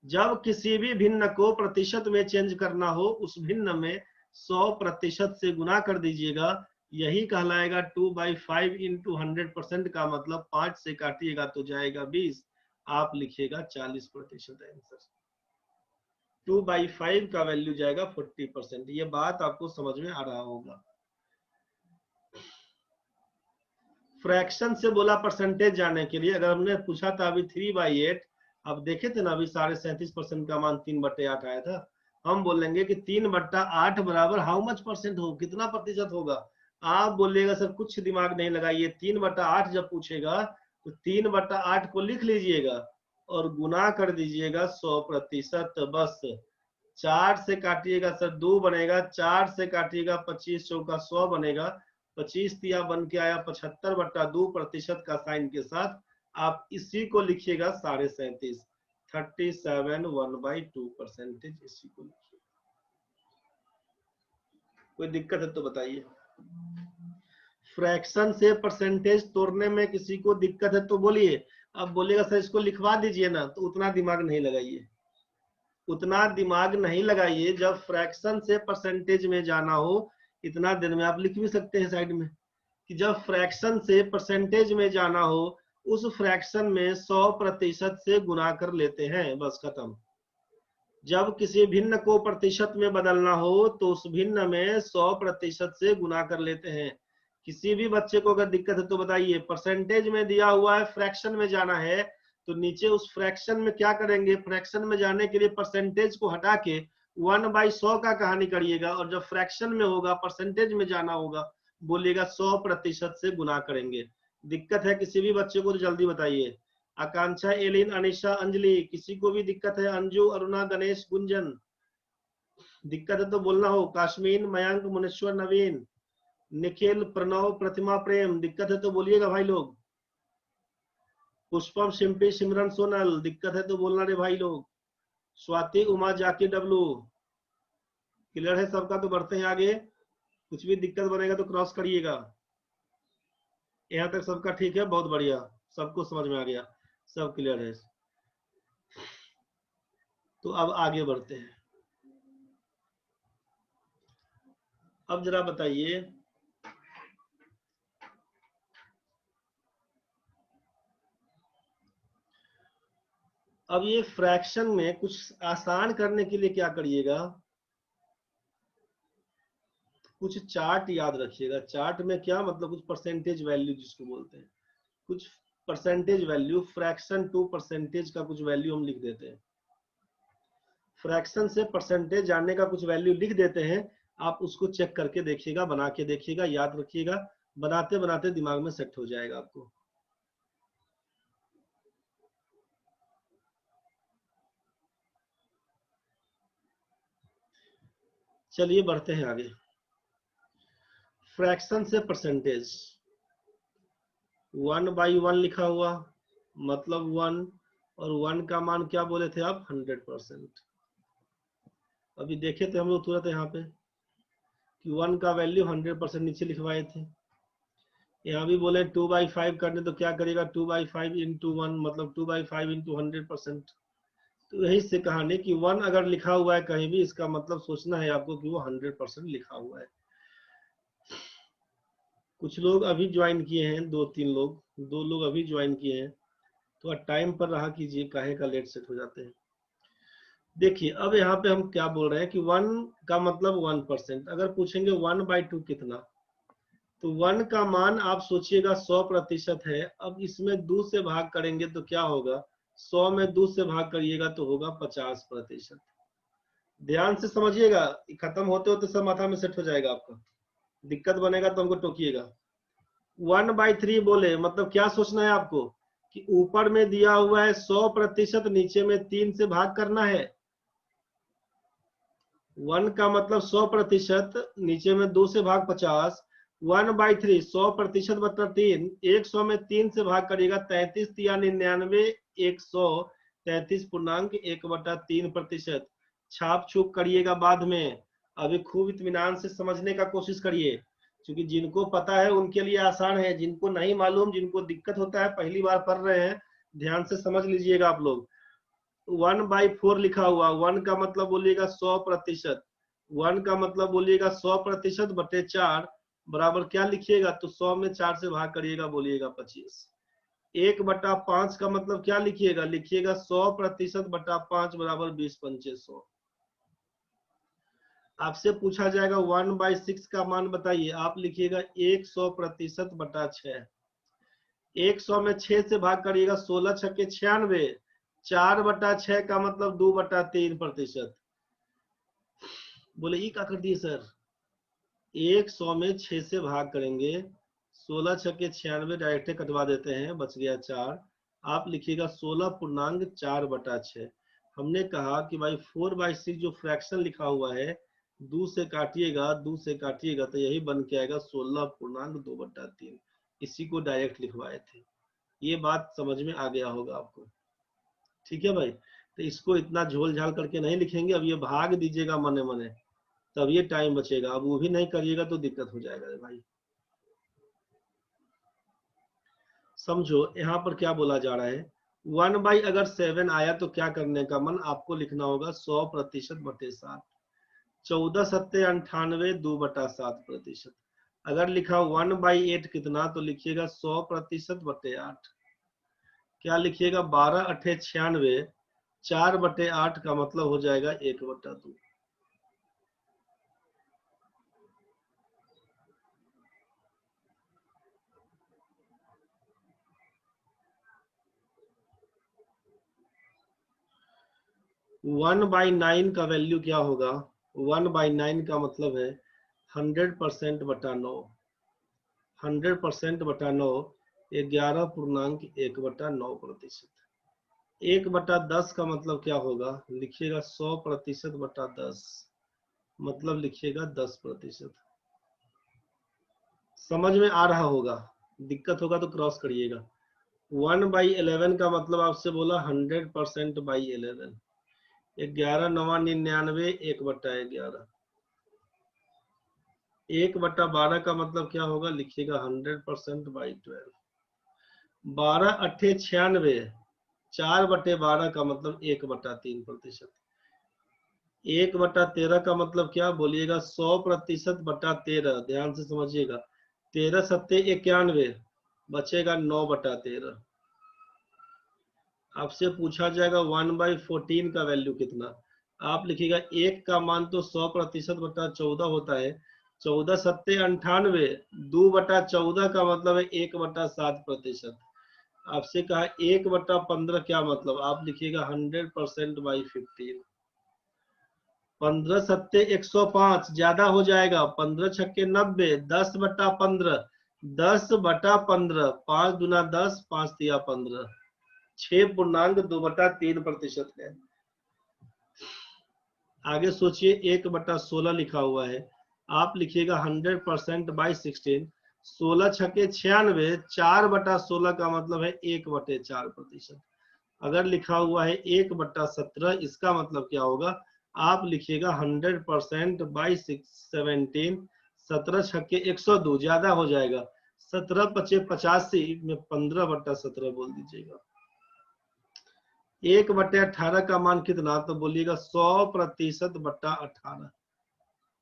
जब किसी भी भिन्न को प्रतिशत में चेंज करना हो, उस भिन्न में 100% से गुना कर दीजिएगा। यही कहलाएगा 2/5 इंटू 100%। का मतलब 5 से काटिएगा तो जाएगा 20, आप लिखिएगा 40% आंसर। 2/5 का वैल्यू जाएगा 40%। ये बात आपको समझ में आ रहा होगा। फ्रैक्शन से बोला परसेंटेज जाने के लिए, अगर हमने पूछा था अभी 3/8, अब देखे थे ना अभी 37.5% का मान 3/8 आया था। हम बोलेंगे कि 3/8 बराबर हाउ मच परसेंट हो, कितना प्रतिशत होगा? आप बोलिएगा सर कुछ दिमाग नहीं लगाइए, 3/8 जब पूछेगा तो 3/8 को लिख लीजिएगा और गुना कर दीजिएगा 100%, बस। 4 से काटिएगा सर 2 बनेगा, 4 से काटिएगा 25 चौका 100 बनेगा, 25 तिया बन के आया 75/2% का साइन के साथ। आप इसी को लिखिएगा 37.5, 37 1/2%, इसी को लिखिए। कोई दिक्कत है तो बताइए। फ्रैक्शन से परसेंटेज तोड़ने में किसी को दिक्कत है तो बोलिए। अब बोलिएगा सर इसको लिखवा दीजिए ना, तो उतना दिमाग नहीं लगाइए, उतना दिमाग नहीं लगाइए। जब फ्रैक्शन से परसेंटेज में जाना हो, इतना दिन में आप लिख भी सकते हैं साइड में कि जब फ्रैक्शन से परसेंटेज में जाना हो, उस फ्रैक्शन में 100% से गुना कर लेते हैं, बस खत्म। जब किसी भिन्न को प्रतिशत में बदलना हो तो उस भिन्न में 100% से गुना कर लेते हैं। किसी भी बच्चे को अगर दिक्कत है तो बताइए। परसेंटेज में दिया हुआ है, फ्रैक्शन में जाना है, तो नीचे उस फ्रैक्शन में क्या करेंगे, फ्रैक्शन में जाने के लिए परसेंटेज को हटा के 1/100 का कहानी करिएगा, और जब फ्रैक्शन में होगा, परसेंटेज में जाना होगा, बोलिएगा 100% से गुना करेंगे। दिक्कत है किसी भी बच्चे को तो जल्दी बताइए। आकांक्षा, एलिन, अनिशा, अंजलि, किसी को भी दिक्कत है? अंजू, अरुणा, गणेश, गुंजन, दिक्कत है तो बोलना हो। काश्मीन, मयंक, मुनेश्वर, नवीन, निखिल, प्रणव, प्रतिमा, प्रेम, दिक्कत है तो बोलिएगा भाई लोग। पुष्पम, शिम्पी, सिमरन, सोनल, दिक्कत है तो बोलना रे भाई लोग। स्वाति, उमा, जाकी, डब्लू, क्लियर है सबका? तो बढ़ते हैं आगे। कुछ भी दिक्कत बनेगा तो क्रॉस करिएगा। यहाँ तक सबका ठीक है? बहुत बढ़िया, सबको समझ में आ गया, सब क्लियर है। तो अब आगे बढ़ते हैं। अब जरा बताइए, अब ये फ्रैक्शन में कुछ आसान करने के लिए क्या करिएगा, कुछ चार्ट याद रखिएगा। चार्ट में क्या मतलब, कुछ परसेंटेज वैल्यू जिसको बोलते हैं, कुछ percentage value, fraction to percentage का कुछ वैल्यू हम लिख देते हैं। फ्रैक्शन से परसेंटेज जानने का कुछ वैल्यू लिख देते हैं। आप उसको चेक करके देखिएगा, बना के देखिएगा, याद रखिएगा, बनाते बनाते दिमाग में सेट हो जाएगा आपको। चलिए बढ़ते हैं आगे। फ्रैक्शन से परसेंटेज, 1/1 लिखा हुआ, मतलब 1, और 1 का मान क्या बोले थे आप, 100%। अभी देखे थे हम लोग तुरंत यहाँ पे कि 1 का वैल्यू 100% नीचे लिखवाए थे। यहाँ भी बोले 2/5 करने, तो क्या करेगा, 2/5 इंटू 1, मतलब 2/5 इंटू 100%। तो यही से कहानी कि 1 अगर लिखा हुआ है कहीं भी, इसका मतलब सोचना है आपको कि वो 100% लिखा हुआ है। कुछ लोग अभी ज्वाइन किए हैं, 2-3 लोग, 2 लोग अभी ज्वाइन किए हैं, तो टाइम पर रहा कीजिए, काहे का लेट सेट हो जाते हैं। देखिए अब यहाँ पे हम क्या बोल रहे हैं कि 1 का मतलब 1%। अगर पूछेंगे 1/2 कितना, तो 1 का मान आप सोचिएगा 100% है। अब इसमें 2 से भाग करेंगे तो क्या होगा, 100 में 2 से भाग करिएगा तो होगा 50%। ध्यान से समझिएगा, खत्म होते होते सब माथा में सेट हो जाएगा आपका। दिक्कत बनेगा तो हमको टोकिएगा। 1/3 बोले मतलब क्या सोचना है आपको कि ऊपर में दिया हुआ है 100%, नीचे में 3 से भाग करना है। 1 का मतलब 100%, नीचे में 2 से भाग 50। 1/3 100% मतलब 3, 100 में 3 से भाग करिएगा, 33 या 99, 100, 33.1/3%। छाप छूप करिएगा बाद में, अभी खूब इत्मीनान से समझने का कोशिश करिए, क्योंकि जिनको पता है उनके लिए आसान है, जिनको नहीं मालूम, जिनको दिक्कत होता है, पहली बार पढ़ रहे हैं, ध्यान से समझ लीजिएगा आप लोग। 1/4 लिखा हुआ, 1 का मतलब बोलिएगा 100%, 1 का मतलब बोलिएगा 100% बटे 4 बराबर क्या लिखिएगा, तो 100 में 4 से भाग करिएगा, बोलिएगा 25। 1/5 का मतलब क्या लिखिएगा, लिखिएगा 100% बटा 5 बराबर 20×5 100। आपसे पूछा जाएगा 1/6 का मान बताइए, आप लिखिएगा 100% बटा 6। 100 में 6 से भाग करिएगा, 16 छक्के 96, 4/6 का मतलब 2/3%। बोले ये क्या कर दिए सर, 100 में 6 से भाग करेंगे, 16 छक्के 96, डायरेक्ट कटवा देते हैं, बच गया 4। आप लिखिएगा 16.4/6। हमने कहा कि भाई 4/6 जो फ्रैक्शन लिखा हुआ है, 2 से काटिएगा, 2 से काटिएगा तो यही बन के आएगा 16.2/3। इसी को डायरेक्ट लिखवाए थे। ये बात समझ में आ गया होगा आपको, ठीक है भाई। तो इसको इतना झोल झाल करके नहीं लिखेंगे, अब ये भाग दीजिएगा मने मने, तब ये टाइम बचेगा। अब वो भी नहीं करिएगा तो दिक्कत हो जाएगा भाई। समझो यहाँ पर क्या बोला जा रहा है, 1/, अगर 7 आया तो क्या करने का मन, आपको लिखना होगा 100%/7। 14 सत्ते 98, 2/7%। अगर लिखा 1/8 कितना, तो लिखिएगा 100%/8। क्या लिखिएगा 12 × 8 = 96, 4/8 का मतलब हो जाएगा 1/2। 1/9 का वैल्यू क्या होगा, 1/9 का मतलब है 100%/9। 100%/9 11.1/9%। 1/10 का मतलब क्या होगा, लिखिएगा 100%/10, मतलब लिखिएगा 10%। समझ में आ रहा होगा, दिक्कत होगा तो क्रॉस करिएगा। 1/11 का मतलब आपसे बोला 100%/11। 11 9 99, 1/11। 1/12 का मतलब क्या होगा, लिखिएगा 100%/12। 12 × 8 = 96, 4/12 का मतलब 1/3%। 1/13 का मतलब क्या बोलिएगा, 100%/13। ध्यान से समझिएगा, 13 सत्ते 91, बचेगा 9/13। आपसे पूछा जाएगा 1/14 का वैल्यू कितना, आप लिखिएगा 1 का मान तो 100%/14 होता है, 14 सत्ते 98, 2/14 का मतलब है 1/7%। आपसे कहा 1/15 क्या मतलब, आप लिखिएगा 100%/15। 15 सत्ते 105, ज्यादा हो जाएगा, 15 छक्के 90, 10/15, 10/15, 5 दूना 10, 5 तिया 15, 6.2/3% है। आगे सोचिए 1/16 लिखा हुआ है, आप लिखिएगा 100%/16। 16 छक्के 96, 4/16 का मतलब है 1/4%। अगर लिखा हुआ है 1/17, इसका मतलब क्या होगा, आप लिखिएगा 100%/17। 17 छक्के 102, ज्यादा हो जाएगा, 17 × 85 में 15/17 बोल दीजिएगा। 1/18 का मान कितना, तो बोलिएगा 100%/18।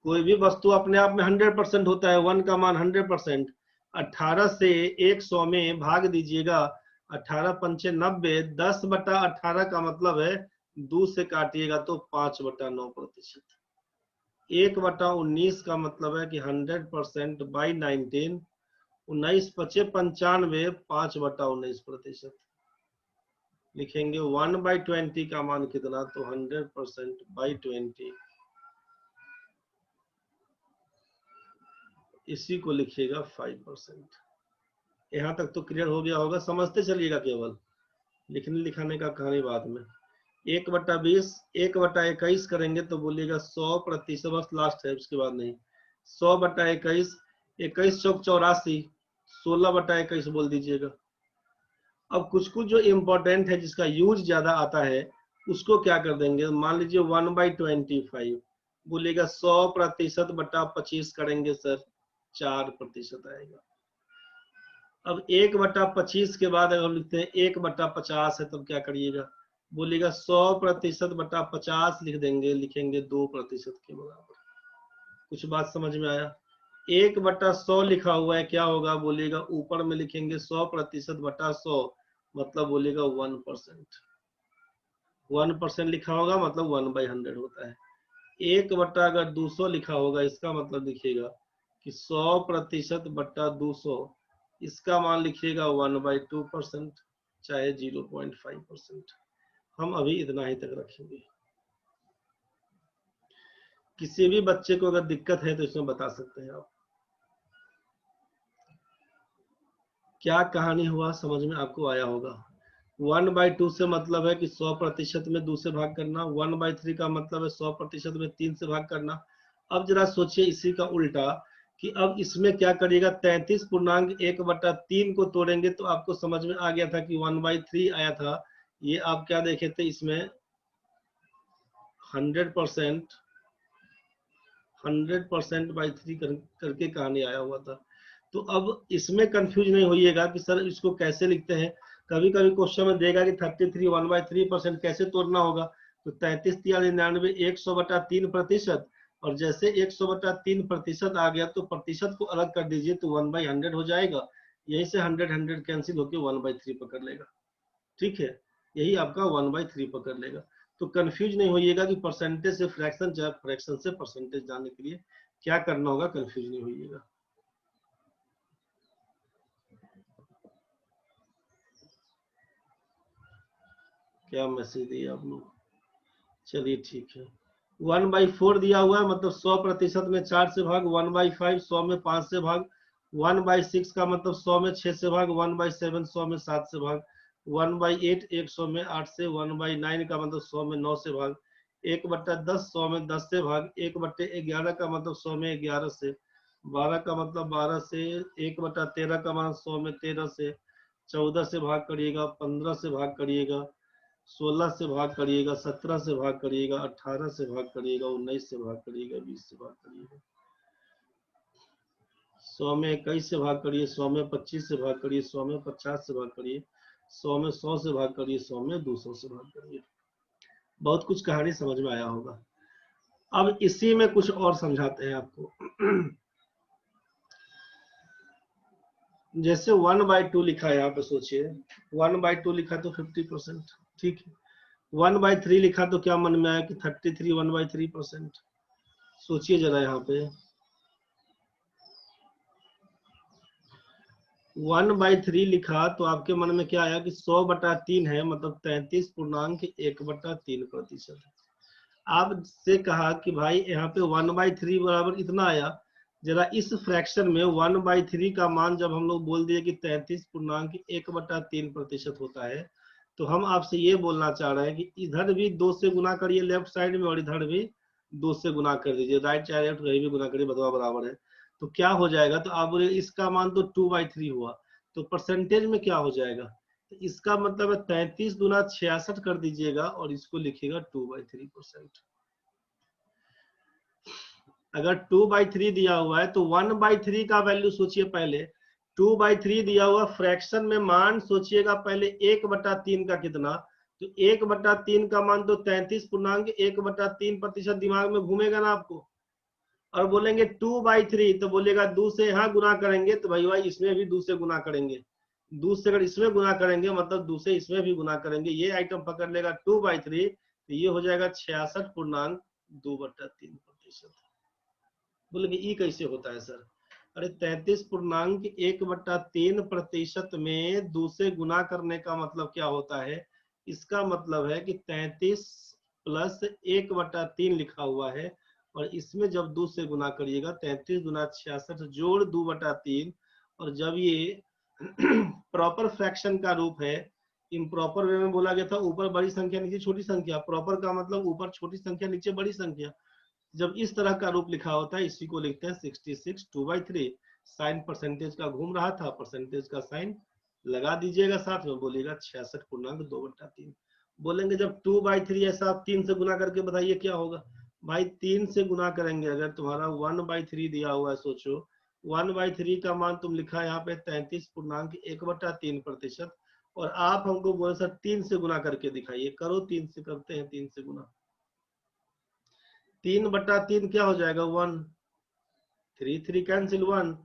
कोई भी वस्तु अपने आप में 100% होता है, 1 का मान 100%। 18 से 100 में भाग दीजिएगा, 18 पंचे 90, 10/18 का मतलब है 2 से काटिएगा तो 5/9%। 1/19 का मतलब है कि 100%/19। 19 × 5 = 95, 5/19%। लिखेंगे 1/20 का मान कितना, तो 100%/20। इसी को लिखिएगा 5%। यहाँ तक तो क्लियर हो गया होगा, समझते चलिएगा, केवल लिखने लिखाने का कहानी बाद में। 1/20, 1/21 करेंगे तो बोलिएगा 100%, बस लास्ट है, उसके बाद नहीं। 100/21, 21 चौक 84, 16/21 बोल दीजिएगा। अब कुछ कुछ जो इम्पोर्टेंट है, जिसका यूज ज्यादा आता है, उसको क्या कर देंगे, मान लीजिए 1/25, बोलिएगा 100%/25 करेंगे सर, 4% आएगा। अब 1/25 के बाद अगर लिखते हैं 1/50 है, तब क्या करिएगा, बोलिएगा 100%/50 लिख देंगे, लिखेंगे 2% के बराबर। कुछ बात समझ में आया। 1/100 लिखा हुआ है, क्या होगा, बोलिएगा ऊपर में लिखेंगे 100%/100, मतलब बोलिएगा 1%। 1% लिखा होगा मतलब 1/100 होता है। 1/200 लिखा होगा, इसका मतलब लिखिएगा कि 100%/200, इसका मान लिखिएगा 1/2%, चाहे 0.5%। हम अभी इतना ही तक रखेंगे। किसी भी बच्चे को अगर दिक्कत है तो इसमें बता सकते हैं आप। क्या कहानी हुआ, समझ में आपको आया होगा। 1/2 से मतलब है कि 100% में 2 से भाग करना। 1/3 का मतलब है 100% में 3 से भाग करना। अब जरा सोचिए इसी का उल्टा कि अब इसमें क्या करिएगा, 33.1/3 को तोड़ेंगे तो आपको समझ में आ गया था कि 1/3 आया था। ये आप क्या देखे थे, इसमें 100% करके कहानी आया हुआ था। तो अब इसमें कंफ्यूज नहीं होइएगा कि सर इसको कैसे लिखते हैं। कभी कभी क्वेश्चन में देगा कि 33 1/3% कैसे तोड़ना होगा। तो 33×99 100/3%। और जैसे 100/3% आ गया तो प्रतिशत को अलग कर दीजिए तो 1/100 हो जाएगा। यहीं से 100 कैंसिल होकर 1/3 पकड़ लेगा। ठीक है, यही आपका 1/3 पकड़ लेगा। तो कंफ्यूज नहीं होइएगा कि परसेंटेज से फ्रैक्शन या फ्रैक्शन से परसेंटेज जानने के लिए क्या करना होगा, कंफ्यूज नहीं होइएगा। क्या मैसेज दिया आप लोग, चलिए ठीक है। 1/4 दिया हुआ है, मतलब 100% में 4 से भाग। 1/5 100 में 5 से भाग। 1/6 का मतलब 100 में 6 से भाग। 1/7 100 में 7 से भाग। 1/8 100 में 8 से। 1/9 का मतलब 100 में 9 से भाग। 1/10 100 में 10 से भाग। 1/11 का मतलब 100 में 11 से। 12 का मतलब 12 से। 1/13 का मतलब 100 में 13 से। 14 से भाग करिएगा। 15 से भाग करिएगा। 16 से भाग करिएगा। 17 से भाग करिएगा। 18 से भाग करिएगा। 19 से भाग करिएगा। 20 से भाग करिएगा। 100 में 21 से भाग करिए। 100 में 25 से भाग करिए। 100 में 50 से भाग करिए। 100 में 100 से भाग करिए। 100 में 200 से भाग करिए। बहुत कुछ कहानी समझ में आया होगा। अब इसी में कुछ और समझाते हैं आपको। जैसे 1/2 लिखा है यहाँ पे, सोचिए 1/2 लिखा तो 50%। ठीक है, 1/3 लिखा तो क्या मन में आया कि 33 1/3%। सोचिए जरा यहाँ पे 1/3 लिखा तो आपके मन में क्या आया कि 100/3 है, मतलब 33.1/3%। आपसे कहा कि भाई यहाँ पे 1/3 बराबर इतना आया। जरा इस फ्रैक्शन में 1/3 का मान जब हम लोग बोल दिए कि 33.1/3% होता है, तो हम आपसे ये बोलना चाह रहे हैं कि इधर भी 2 से गुना करिए लेफ्ट साइड में, और इधर भी 2 से गुना कर दीजिए। राइट चाहे लेफ्ट कहीं भी गुना करिए, बदवा बराबर है। तो क्या हो जाएगा, तो आप बोले इसका मान तो 2/3 हुआ, तो परसेंटेज में क्या हो जाएगा, तो इसका मतलब है 33 गुना 66 कर दीजिएगा और इसको लिखिएगा 2/3%। अगर 2/3 दिया हुआ है तो 1/3 का वैल्यू सोचिए पहले। 2/3 दिया हुआ फ्रैक्शन में मान सोचिएगा पहले 1/3 का कितना। तो 1/3 का मान तो 33.1/3% दिमाग में घूमेगा ना आपको। और बोलेंगे 2/3 तो बोलेगा 2 से यहाँ गुना करेंगे तो भाई इसमें भी 2 से गुना करेंगे। 2 से अगर इसमें गुना करेंगे मतलब 2 से इसमें भी गुना करेंगे। ये आइटम पकड़ लेगा 2/3, तो ये हो जाएगा 66.2/3%। बोलेंगे ये कैसे होता है सर। अरे 33.1/3% में 2 से गुना करने का मतलब क्या होता है, इसका मतलब है कि 33 प्लस 1/3 लिखा हुआ है, और इसमें जब 2 से गुना करिएगा 33 गुना 66 जोड़ 2/3। और जब ये प्रॉपर फ्रैक्शन का रूप है, इम्प्रॉपर वे में बोला गया था ऊपर बड़ी संख्या नीचे छोटी संख्या। प्रॉपर का मतलब ऊपर छोटी संख्या नीचे बड़ी संख्या। जब इस तरह का रूप लिखा होता है इसी को लिखते हैं 66 2/3। साइन परसेंटेज का घूम रहा था, परसेंटेज का साइन लगा दीजिएगा साथ में, बोलिएगा 66.2/3। बोलेंगे जब 2/3 ऐसा आप 3 से गुना करके बताइए क्या होगा। भाई 3 से गुना करेंगे, अगर तुम्हारा 1/3 दिया हुआ है, सोचो 1/3 का मान तुम लिखा है यहाँ पे 33.1/3%, और आप हमको बोले सर 3 से गुना करके दिखाइए। करो 3 से, करते हैं 3 से गुना। 3/3 क्या हो जाएगा 1, 3 3 कैंसिल 1।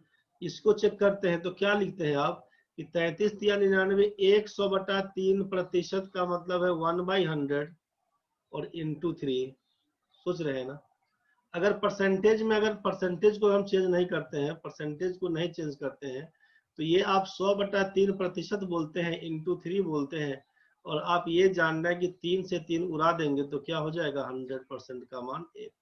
इसको चेक करते हैं तो क्या लिखते हैं आप कि 33 या 99 100/3% का मतलब है 1/100 और इंटू 3। सोच रहे हैं ना। अगर परसेंटेज में, अगर परसेंटेज को हम चेंज नहीं करते हैं, परसेंटेज को नहीं चेंज करते हैं, तो ये आप 100/3% बोलते हैं, इंटू 3 बोलते हैं, और आप ये जान रहे हैं कि 3 से 3 उड़ा देंगे तो क्या हो जाएगा 100% का मान 1।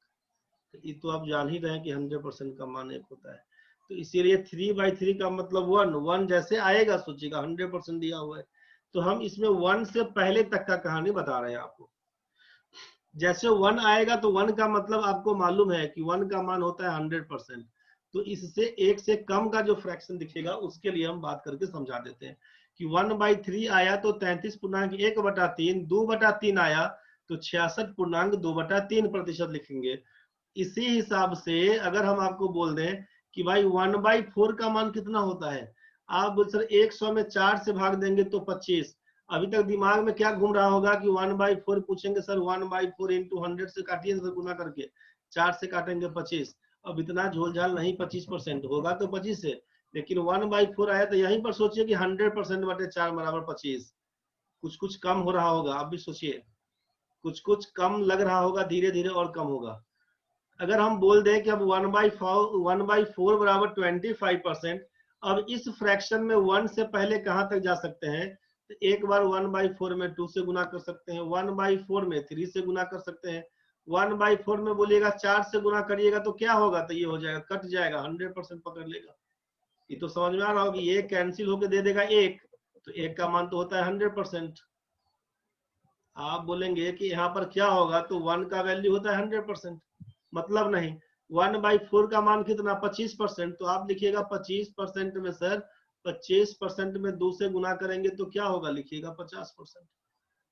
तो ये तो आप जान ही रहे हैं कि 100% का मान 1 होता है। तो इसीलिए 3/3 का मतलब 1 जैसे आएगा सोचिएगा 100% दिया हुआ है, तो हम इसमें 1 से पहले तक का कहानी बता रहे हैं आपको। जैसे 1 आएगा तो 1 का मतलब आपको मालूम है कि 1 का मान होता है 100%। तो इससे 1 से कम का जो फ्रैक्शन दिखेगा उसके लिए हम बात करके समझा देते हैं कि 1/3 आया तो 33.1/3, 2/3 आया तो 66.2/3% लिखेंगे। इसी हिसाब से अगर हम आपको बोल दें कि भाई 1/4 का मान कितना होता है, आप बोल सर 100 में 4 से भाग देंगे तो 25। अभी तक दिमाग में क्या घूम रहा होगा कि 1/4 पूछेंगे सर 1/4 इंटू 100 से काटिए सर गुना करके, 4 से काटेंगे 25। अब इतना झोलझाल नहीं, 25% होगा तो 25 से, लेकिन 1/4 आया तो यहीं पर सोचिए कि 100% बटे 4 बराबर 25। कुछ कुछ कम हो रहा होगा, आप भी सोचिए, कुछ कुछ कम लग रहा होगा, धीरे धीरे और कम होगा। अगर हम बोल दें कि अब 1/4 बराबर 25%, अब इस फ्रैक्शन में 1 से पहले कहां तक जा सकते हैं, तो एक बार 1/4 में 2 से गुना कर सकते हैं, 1/4 में 3 से गुना कर सकते हैं, 1/4 में बोलिएगा 4 से गुना करिएगा तो क्या होगा, तो ये हो जाएगा, कट जाएगा, 100% पकड़ लेगा। ये तो समझ में आ रहा होगा, ये कैंसिल होकर दे देगा 1, तो 1 का मान तो होता है 100%। आप बोलेंगे कि यहाँ पर क्या होगा, तो 1 का वैल्यू होता है 100%, मतलब नहीं। 1/4 का मान कितना, 25%, तो आप लिखिएगा 25% में सर 25% में 2 से गुना करेंगे तो क्या होगा, लिखिएगा 50%।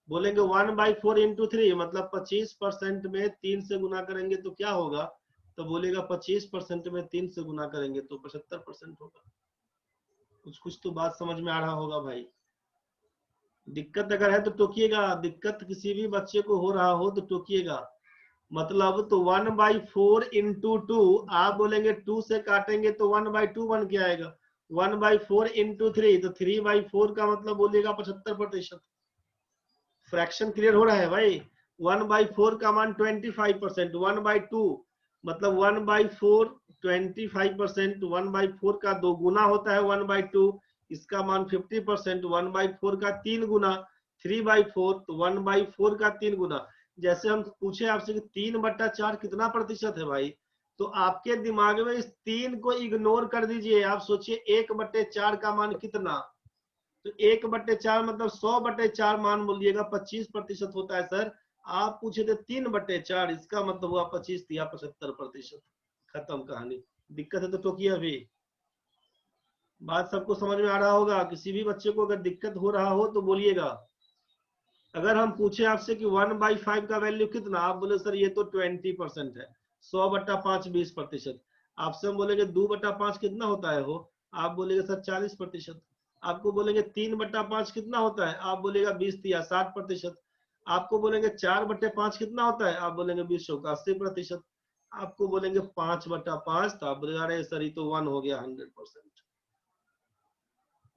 बोलेंगे 1/4 इंटू 3 मतलब 25% में 3 से गुना करेंगे तो क्या होगा, तो बोलेगा 25% में 3 से गुना करेंगे तो 75% होगा। कुछ कुछ तो बात समझ में आ रहा होगा भाई। दिक्कत अगर है तो टोकिएगा, दिक्कत किसी भी बच्चे को हो रहा हो तो टोकिएगा। मतलब तो 1/4 इंटू 2, आप बोलेंगे 2 से काटेंगे तो 1/2 बन के आएगा, 1/4 इंटू 3 तो 3/4 का मतलब बोलिएगा 75%। फ्रैक्शन क्लियर हो रहा है भाई। 1/4 का मान 25%, 1/2 मतलब 1/4 25%, 1/4 का 2 गुना होता है 1/2, इसका मान 50%, 1/4 का 3 गुना 3/4, तो 1/4 का 3 गुना। जैसे हम पूछे आपसे कि 3/4 कितना प्रतिशत है भाई, तो आपके दिमाग में इस 3 को इग्नोर कर दीजिए, आप सोचिए 1/4 का मान कितना, तो 1/4 मतलब 100/4 मान बोलिएगा 25% होता है सर। आप पूछे थे 3/4, इसका मतलब हुआ 25 या 75%। खत्म कहानी। दिक्कत है तो टोकिए अभी। बात सबको समझ में आ रहा होगा, किसी भी बच्चे को अगर दिक्कत हो रहा हो तो बोलिएगा। अगर हम पूछे आपसे कि 1/5 का वैल्यू कितना, आप बोले सर ये तो 20% है, 100/5 20%। आपसे हम बोलेंगे 2/5 कितना होता है हो, आप बोलेंगे सर 40%। आपको बोलेंगे 3/5 कितना होता है, आप बोलेगा 20 या 60%। आपको बोलेंगे 4/5 कितना होता है, आप बोलेंगे 20 का 80%। आपको बोलेंगे 5/5, तो आप बोलेगा अरे सर ये तो 1 हो गया 100%।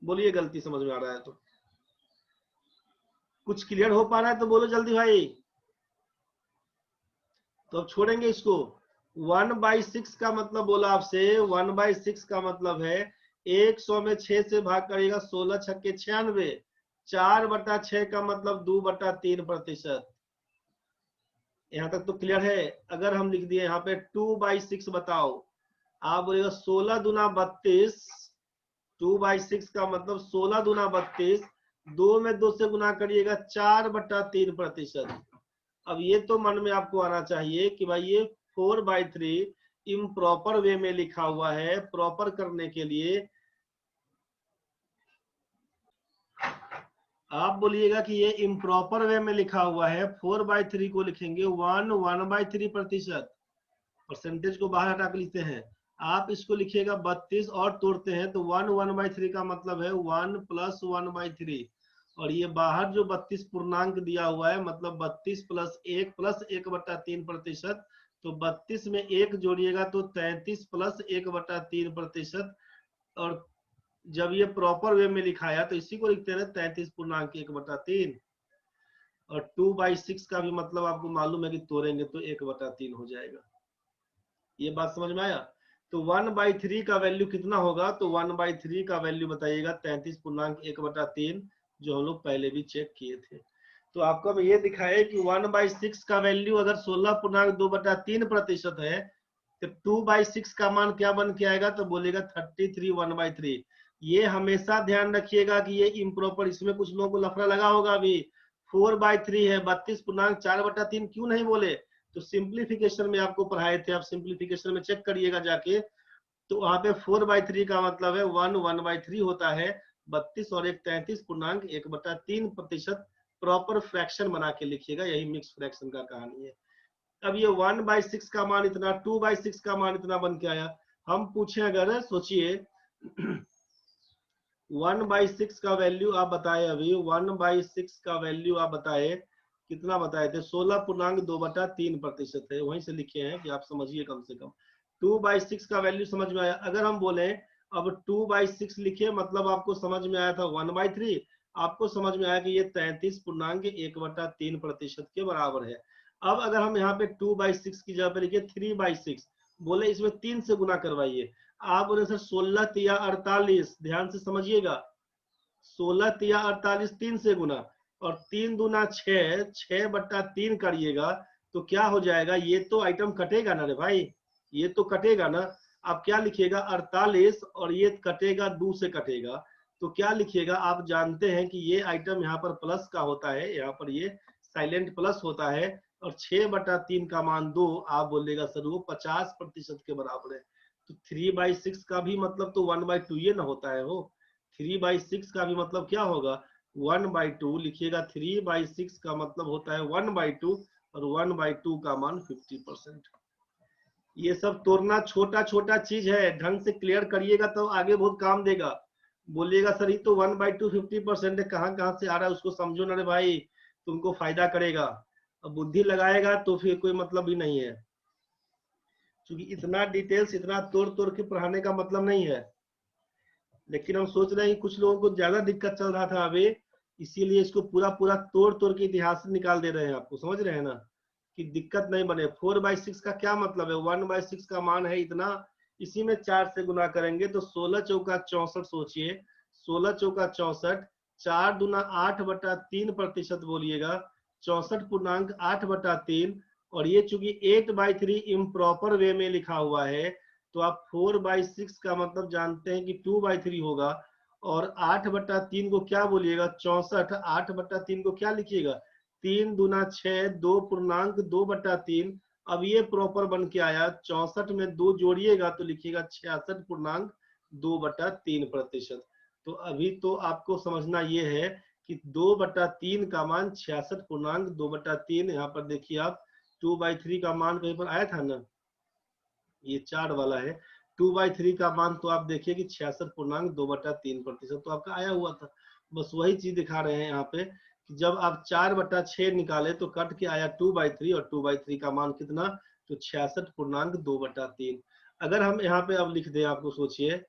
बोलिए गलती समझ में आ रहा है तो। कुछ क्लियर हो पा रहा है तो बोलो जल्दी भाई। तो अब छोड़ेंगे इसको। 1/6 का मतलब बोला आपसे, 1/6 का मतलब है 100 में 6 से भाग करेगा, 16 छक्के 96, 4/6 का मतलब 2/3%। यहाँ तक तो क्लियर है। अगर हम लिख दिए यहाँ पे 2/6 बताओ, आप बोलेगा 16 दूना 32, 2/6 का मतलब 16 दूना 32, 2 में 2 से गुना करिएगा 4/3%। अब ये तो मन में आपको आना चाहिए कि भाई ये 4/3 इम्प्रॉपर वे में लिखा हुआ है। प्रॉपर करने के लिए आप बोलिएगा कि ये इम्प्रॉपर वे में लिखा हुआ है। 4/3 को लिखेंगे 1/3%, परसेंटेज को बाहर हटा के लिखते हैं। आप इसको लिखिएगा 32 और तोड़ते हैं तो 1/3 का मतलब है 1 + 1/3, और ये बाहर जो 32 पूर्णांक दिया हुआ है मतलब 32 + 1 + 1/3%, तो 32 में 1 जोड़िएगा तो 33 + 1/3%। और जब ये प्रॉपर वे में लिखाया तो इसी को लिखते हैं 33.1/3। और 2/6 का भी मतलब आपको मालूम है कि तोड़ेंगे तो 1/3 हो जाएगा। ये बात समझ में आया। तो 1/3 का वैल्यू कितना होगा, तो 1/3 का वैल्यू बताइएगा 33.1/3, जो हम लोग पहले भी चेक किए थे। तो आपको अब ये दिखाए कि 1/6 का वैल्यू अगर 16.2/3% है तो 2/6 का मान क्या बन के आएगा, तो बोलेगा 33 1/3। ये हमेशा ध्यान रखिएगा कि ये इम्प्रॉपर, इसमें कुछ लोगों को लफड़ा लगा होगा अभी। 4/3 है, 32.4/3 क्यों नहीं बोले? तो सिंप्लीफिकेशन में आपको पढ़ाए थे, आप सिंप्लीफिकेशन में चेक करिएगा जाके, तो वहां पे 4/3 का मतलब है 1/3 होता है 32 और 1 33.1/3%। प्रॉपर फ्रैक्शन बना के लिखिएगा, यही मिक्स फ्रैक्शन का कहानी है। अब ये 1/6 का मान इतना, 2/6 का मान इतना बन के आया। हम पूछे अगर, सोचिए 1/6 का वैल्यू आप बताए, अभी 1/6 का वैल्यू आप बताए, कितना बताए थे? 16.2/3% है, वहीं से लिखे हैं कि आप समझिए कम से कम। 2/6 का वैल्यू समझ में आया। अगर हम बोले अब 2/6 लिखे, मतलब आपको समझ में आया था 1/3, आपको समझ में आया कि ये 33.1/3% के बराबर है। अब अगर हम यहाँ पे 2/6 की जगह पे लिखे 3/6, बोले इसमें 3 से गुना करवाइए। आप बोले सर 16 तिया 48, ध्यान से समझिएगा, 16 तिया 48 3 से गुना, और 3 दूना 6, 6/3 करिएगा तो क्या हो जाएगा? ये तो आइटम कटेगा ना रे भाई, ये तो कटेगा ना। आप क्या लिखिएगा? 48, और ये कटेगा 2 से कटेगा, तो क्या लिखिएगा? आप जानते हैं कि ये आइटम यहाँ पर प्लस का होता है, यहाँ पर ये साइलेंट प्लस होता है, और 6/3 का मान 2, आप बोलेगा सर वो 50% के बराबर है। तो 3/6 का भी मतलब तो 1/2 ये ना होता है वो। 3/6 का भी मतलब क्या होगा? 1/2 लिखिएगा। 3/6 का मतलब होता है 1/2, और 1/2 का मान 50%। ये सब तोड़ना छोटा छोटा चीज है, ढंग से क्लियर करिएगा तो आगे बहुत काम देगा। बोलिएगा सर ये तो 1/2 50% है, कहाँ कहाँ से आ रहा है उसको समझो ना रे भाई, तुमको फायदा करेगा। अब बुद्धि लगाएगा तो फिर कोई मतलब ही नहीं है, क्योंकि इतना डिटेल्स, इतना तोड़ तोड़ के पढ़ाने का मतलब नहीं है। लेकिन हम सोच रहे हैं कि कुछ लोगों को ज्यादा दिक्कत चल रहा था अभी, इसीलिए इसको पूरा पूरा तोड़ तोड़ के इतिहास से निकाल दे रहे हैं आपको, समझ रहे हैं ना, कि दिक्कत नहीं बने। 4/6 का क्या मतलब है? 1/6 का मान है इतना, इसी में 4 से गुना करेंगे तो 16 चौका 64, सोचिए 16 चौका 64, 4 दूना 8/3% बोलिएगा, 64.8/3। और ये चूंकि 8/3 इम्प्रॉपर वे में लिखा हुआ है, तो आप 4/6 का मतलब जानते हैं कि 2/3 होगा। और 8/3 को क्या बोलिएगा? 64। 8/3 को क्या लिखिएगा? 3 दूना 6, 2.2/3। अब ये प्रॉपर बन के आया, 64 में 2 जोड़िएगा तो लिखिएगा 66.2/3%। तो अभी तो आपको समझना ये है कि 2/3 का मान 66.2/3। यहाँ पर देखिए आप, 2/3 का मान कहीं पर आया था ना, ये 4 वाला है। 2/3 का मान तो आप देखिए कि 66.2/3% तो आपका आया हुआ था। बस वही चीज दिखा रहे हैं यहाँ पे कि जब आप 4/6 निकाले तो कट के आया 2/3, और 2/3 का मान कितना? तो 66.2/3। अगर हम यहाँ पे अब लिख दें, आपको सोचिए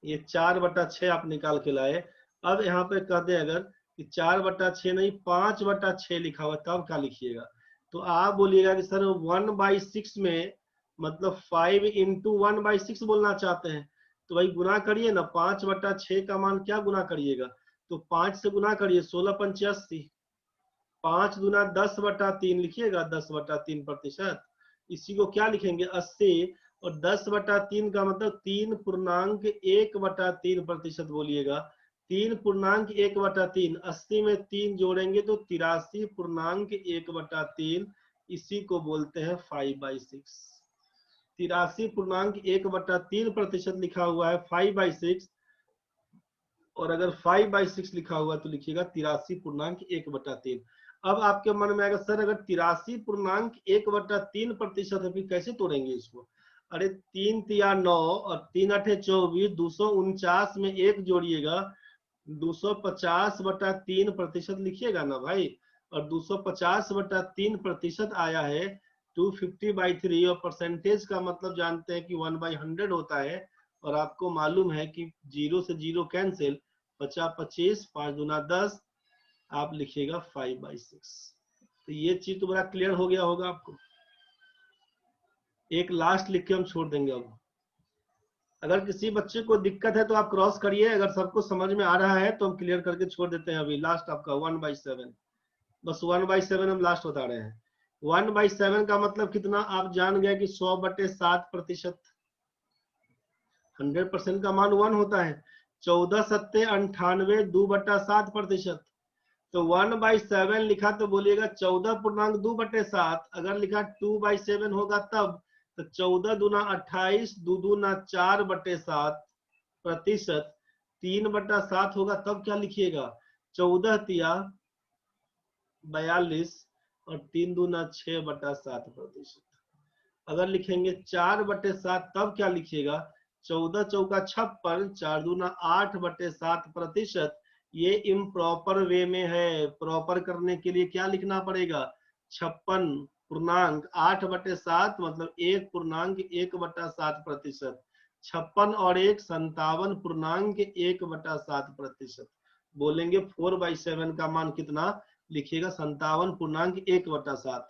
ये 4/6 आप निकाल के लाए, अब यहाँ पे कह दे अगर कि 4/6 नहीं 5/6 लिखा हुआ, तब क्या लिखिएगा? तो आप बोलिएगा कि सर 1/6 में मतलब 5 इंटू 1/6 बोलना चाहते हैं, तो भाई गुना करिए ना। 5/6 का मान क्या गुना करिएगा? तो 5 से गुना करिए, 16×5 = 80। 5 दूना 10/3 लिखिएगा, 10/3%। इसी को क्या लिखेंगे? 80। और 10/3 का मतलब 3.1/3% बोलिएगा। 3.1/3, 80 में 3 जोड़ेंगे तो 83.1/3। इसी को बोलते हैं 5/6। 83.1/3% लिखा हुआ है 5/6, और अगर 5/6 लिखा हुआ तो लिखिएगा 83.1/3। अब आपके मन में आएगा सर अगर 83.1/3% है फिर कैसे तोड़ेंगे इसको? अरे 3 तिया 9, और 3 8 24, 249 में 1 जोड़िएगा, 250/3% लिखिएगा ना भाई। और 250/3% आया है 250/3, और परसेंटेज का मतलब जानते हैं कि 1/100 होता है। और आपको मालूम है कि 0 से 0 कैंसिल, 50 25, 5 दूना 10, आप लिखिएगा 5/6। तो ये चीज तो बड़ा क्लियर हो गया होगा आपको। एक लास्ट लिख के हम छोड़ देंगे। अगर किसी बच्चे को दिक्कत है तो आप क्रॉस करिए, अगर सबको समझ में आ रहा है तो हम क्लियर करके छोड़ देते हैं। अभी लास्ट आपका 1/7, बस 1/7 हम लास्ट बता रहे हैं। 1/7 का मतलब कितना आप जान गए कि 100/7%। 100% का मान 1 होता है। 14 सत्ते 98, 2/7%। तो 1/7 लिखा तो बोलिएगा 14.2/7। अगर लिखा 2/7 होगा तब, तो 14 दूना 28, 2 दूना 4/7%। 3/7 होगा तब क्या लिखिएगा, 14 तिया 42 और 3 दूना 6/7%। अगर लिखेंगे 4/7 तब क्या लिखिएगा, 14 चौका 56, 4 दूना 8/7%। ये इम्प्रॉपर वे में है। प्रॉपर करने के लिए क्या लिखना पड़ेगा, 56.8/7 मतलब 1.1/7%। 56 और 1 57.1/7%। बोलेंगे 4/7 का मान कितना लिखिएगा, 57.1/7।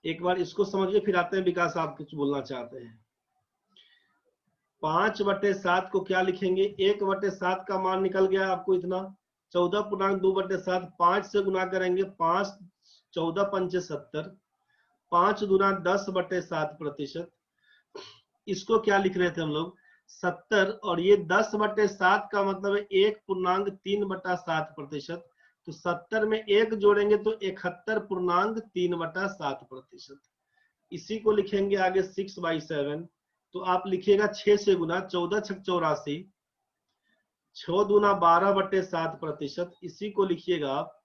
एक बार इसको समझिए, फिर आते हैं विकास, आप कुछ बोलना चाहते हैं। 5/7 को क्या लिखेंगे, 1/7 का मान निकल गया आपको इतना, 14.2/7। 5 से गुना करेंगे, 5 14 पंचे 70, 5 दूना 10/7%। इसको क्या लिख रहे थे हम लोग, 70, और ये 10/7 का मतलब है 1.3/7%। तो 70 में 1 जोड़ेंगे तो 71.3/7%। इसी को लिखेंगे आगे 6/7। तो आप लिखिएगा 6 से गुना, 14 छक 84, 6 दूना 12/7%। इसी को लिखिएगा आप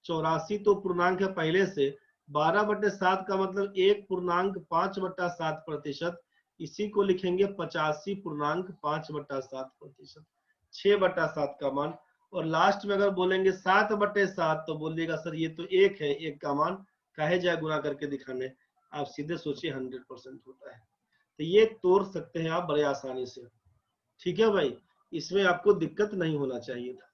84 तो पूर्णांक है पहले से, 12/7 का मतलब 1.5/7%। इसी को लिखेंगे 85.5/7%। 6/7 का मान। और लास्ट में अगर बोलेंगे 7/7 तो बोलिएगा सर ये तो 1 है, 1 का मान काहे जाए गुना करके दिखाने। आप सीधे सोचिए 100% होता है। तो ये तोड़ सकते हैं आप बड़े आसानी से। ठीक है भाई, इसमें आपको दिक्कत नहीं होना चाहिए था।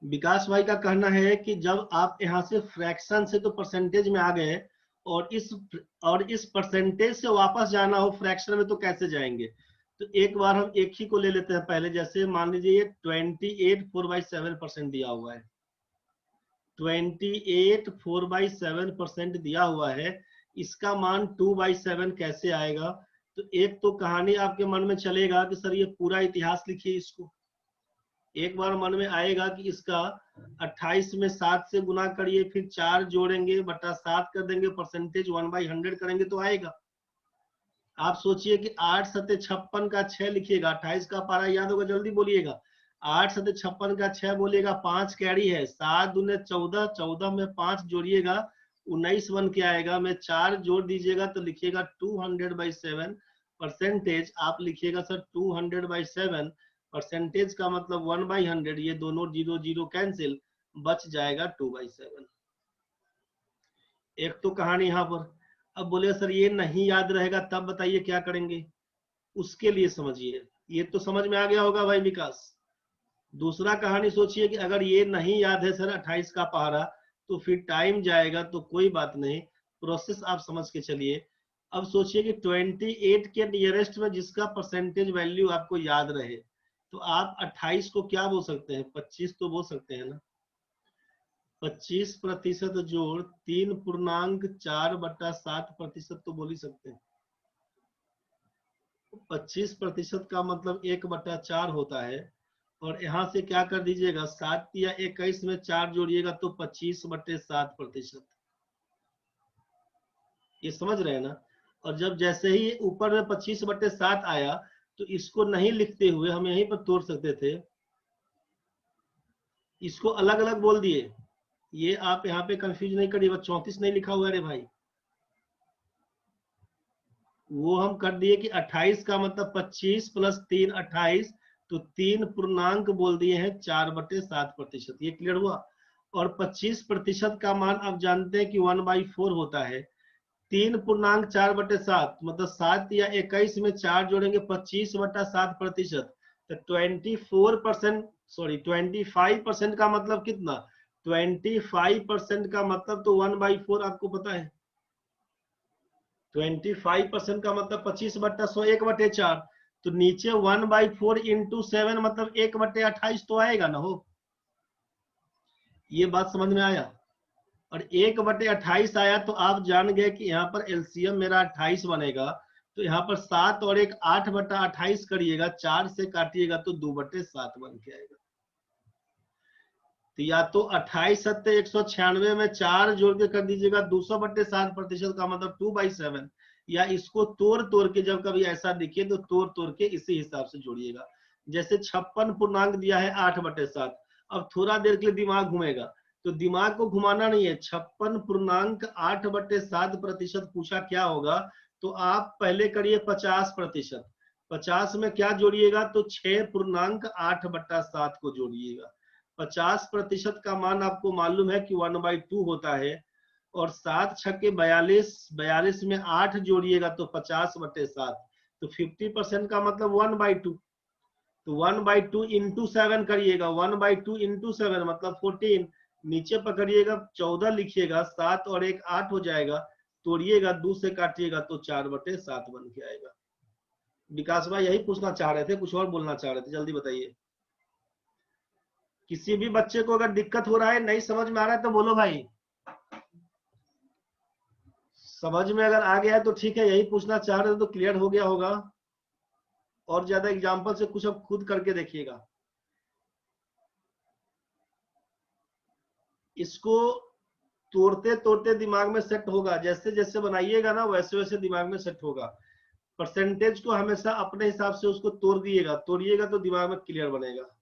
विकास भाई का कहना है कि जब आप यहाँ से फ्रैक्शन से तो परसेंटेज में आ गए, और इस परसेंटेज से वापस जाना हो फ्रैक्शन में तो कैसे जाएंगे। तो एक बार हम एक ही को ले लेते हैं पहले। जैसे मान लीजिए ये 28 4/7% दिया हुआ है, 28 4/7% दिया हुआ है। इसका मान 2/7 कैसे आएगा। तो एक तो कहानी आपके मन में चलेगा कि सर ये पूरा इतिहास लिखिए इसको। एक बार मन में आएगा कि इसका 28 में 7 से गुना करिए, फिर 4 जोड़ेंगे बटा 7 कर देंगे, परसेंटेज 1/100 करेंगे तो आएगा। आप सोचिए कि 8 सत्ते 56 का 6 लिखिएगा, 28 का पारा याद होगा, जल्दी बोलिएगा। 8 सत्ते 56 का 6 बोलिएगा, 5 कैरी है, 7 दूने 14, 14 में 5 जोड़िएगा 19 बन के आएगा। में 4 जोड़ दीजिएगा तो लिखिएगा 200/7 परसेंटेज। आप लिखिएगा सर 200/7 परसेंटेज का मतलब 1/100। ये दोनों 0 0 कैंसिल, बच जाएगा 2/7। एक तो कहानी यहाँ पर। अब बोले सर ये नहीं याद रहेगा तब बताइए क्या करेंगे। उसके लिए समझिए, ये तो समझ में आ गया होगा भाई विकास। दूसरा कहानी सोचिए कि अगर ये नहीं याद है सर 28 का पहाड़ा, तो फिर टाइम जाएगा, तो कोई बात नहीं, प्रोसेस आप समझ के चलिए। अब सोचिए कि 28 के नियरेस्ट में जिसका परसेंटेज वैल्यू आपको याद रहे, तो आप 28 को क्या बोल सकते हैं, 25 तो बोल सकते हैं ना। 25% जोड़ 3.4/7% तो बोल ही सकते हैं। 25% का मतलब 1/4 होता है। और यहाँ से क्या कर दीजिएगा, 7 या 21 में 4 जोड़िएगा तो 25/7%। ये समझ रहे हैं ना। और जब जैसे ही ऊपर में 25/7 आया, तो इसको नहीं लिखते हुए हम यहीं पर तोड़ सकते थे, इसको अलग अलग बोल दिए। ये आप यहाँ पे कंफ्यूज नहीं करिए, 34 नहीं लिखा हुआ है रे भाई। वो हम कर दिए कि 28 का मतलब 25 + 3 28, तो 3 पूर्णांक बोल दिए हैं 4/7%। ये क्लियर हुआ। और 25% का मान आप जानते हैं कि 1/4 होता है। 3.4/7 मतलब 7 या 21 में 4 जोड़ेंगे 25/7%। तो 24% सॉरी 25% का मतलब कितना, 25% का मतलब तो 1/4 आपको पता है। 25% का मतलब 25/100 1/4। तो नीचे 1/4 इंटू 7 मतलब 1/28 तो आएगा ना हो। ये बात समझ में आया। और 1/28 आया तो आप जान गए कि यहाँ पर एलसीएम मेरा 28 बनेगा। तो यहाँ पर 7 और एक 8/28 करिएगा, 4 से काटिएगा तो 2/7 बन के आएगा। तो या तो 28 सत्ते 196 में 4 जोड़ के कर दीजिएगा 200/7% का मतलब 2/7, या इसको तोड़ तोड़ के जब कभी ऐसा दिखे तो तोड़ तोड़ के इसी हिसाब से जोड़िएगा। जैसे 56 पूर्णांक दिया है 8/7। अब थोड़ा देर के लिए दिमाग घूमेगा, तो दिमाग को घुमाना नहीं है। 56 पूर्णांक 8/7% पूछा क्या होगा, तो आप पहले करिए 50%। 50 में क्या जोड़िएगा, तो 6 पूर्णांक 8/7 को जोड़िएगा। 50% का मान आपको मालूम है कि 1/2 होता है। और 7 छक्के 42, 42 में 8 जोड़िएगा तो 50/7। तो 50% का मतलब 1/2। तो 1/2 इंटू 7 करिएगा, 1/2 इंटू 7 मतलब 14। नीचे पकड़िएगा 14 लिखिएगा, 7 और एक 8 हो जाएगा। तोड़िएगा 2 से काटिएगा तो 4/7 बन के आएगा। विकास भाई यही पूछना चाह रहे थे, कुछ और बोलना चाह रहे थे, जल्दी बताइए। किसी भी बच्चे को अगर दिक्कत हो रहा है, नहीं समझ में आ रहा है तो बोलो भाई। समझ में अगर आ गया है तो ठीक है, यही पूछना चाह रहे थे तो क्लियर हो गया होगा। और ज्यादा एग्जांपल से कुछ अब खुद करके देखिएगा। इसको तोड़ते तोड़ते दिमाग में सेट होगा, जैसे जैसे बनाइएगा ना वैसे वैसे दिमाग में सेट होगा। परसेंटेज को हमेशा अपने हिसाब से उसको तोड़ दिएगा, तोड़िएगा तो दिमाग में क्लियर बनेगा।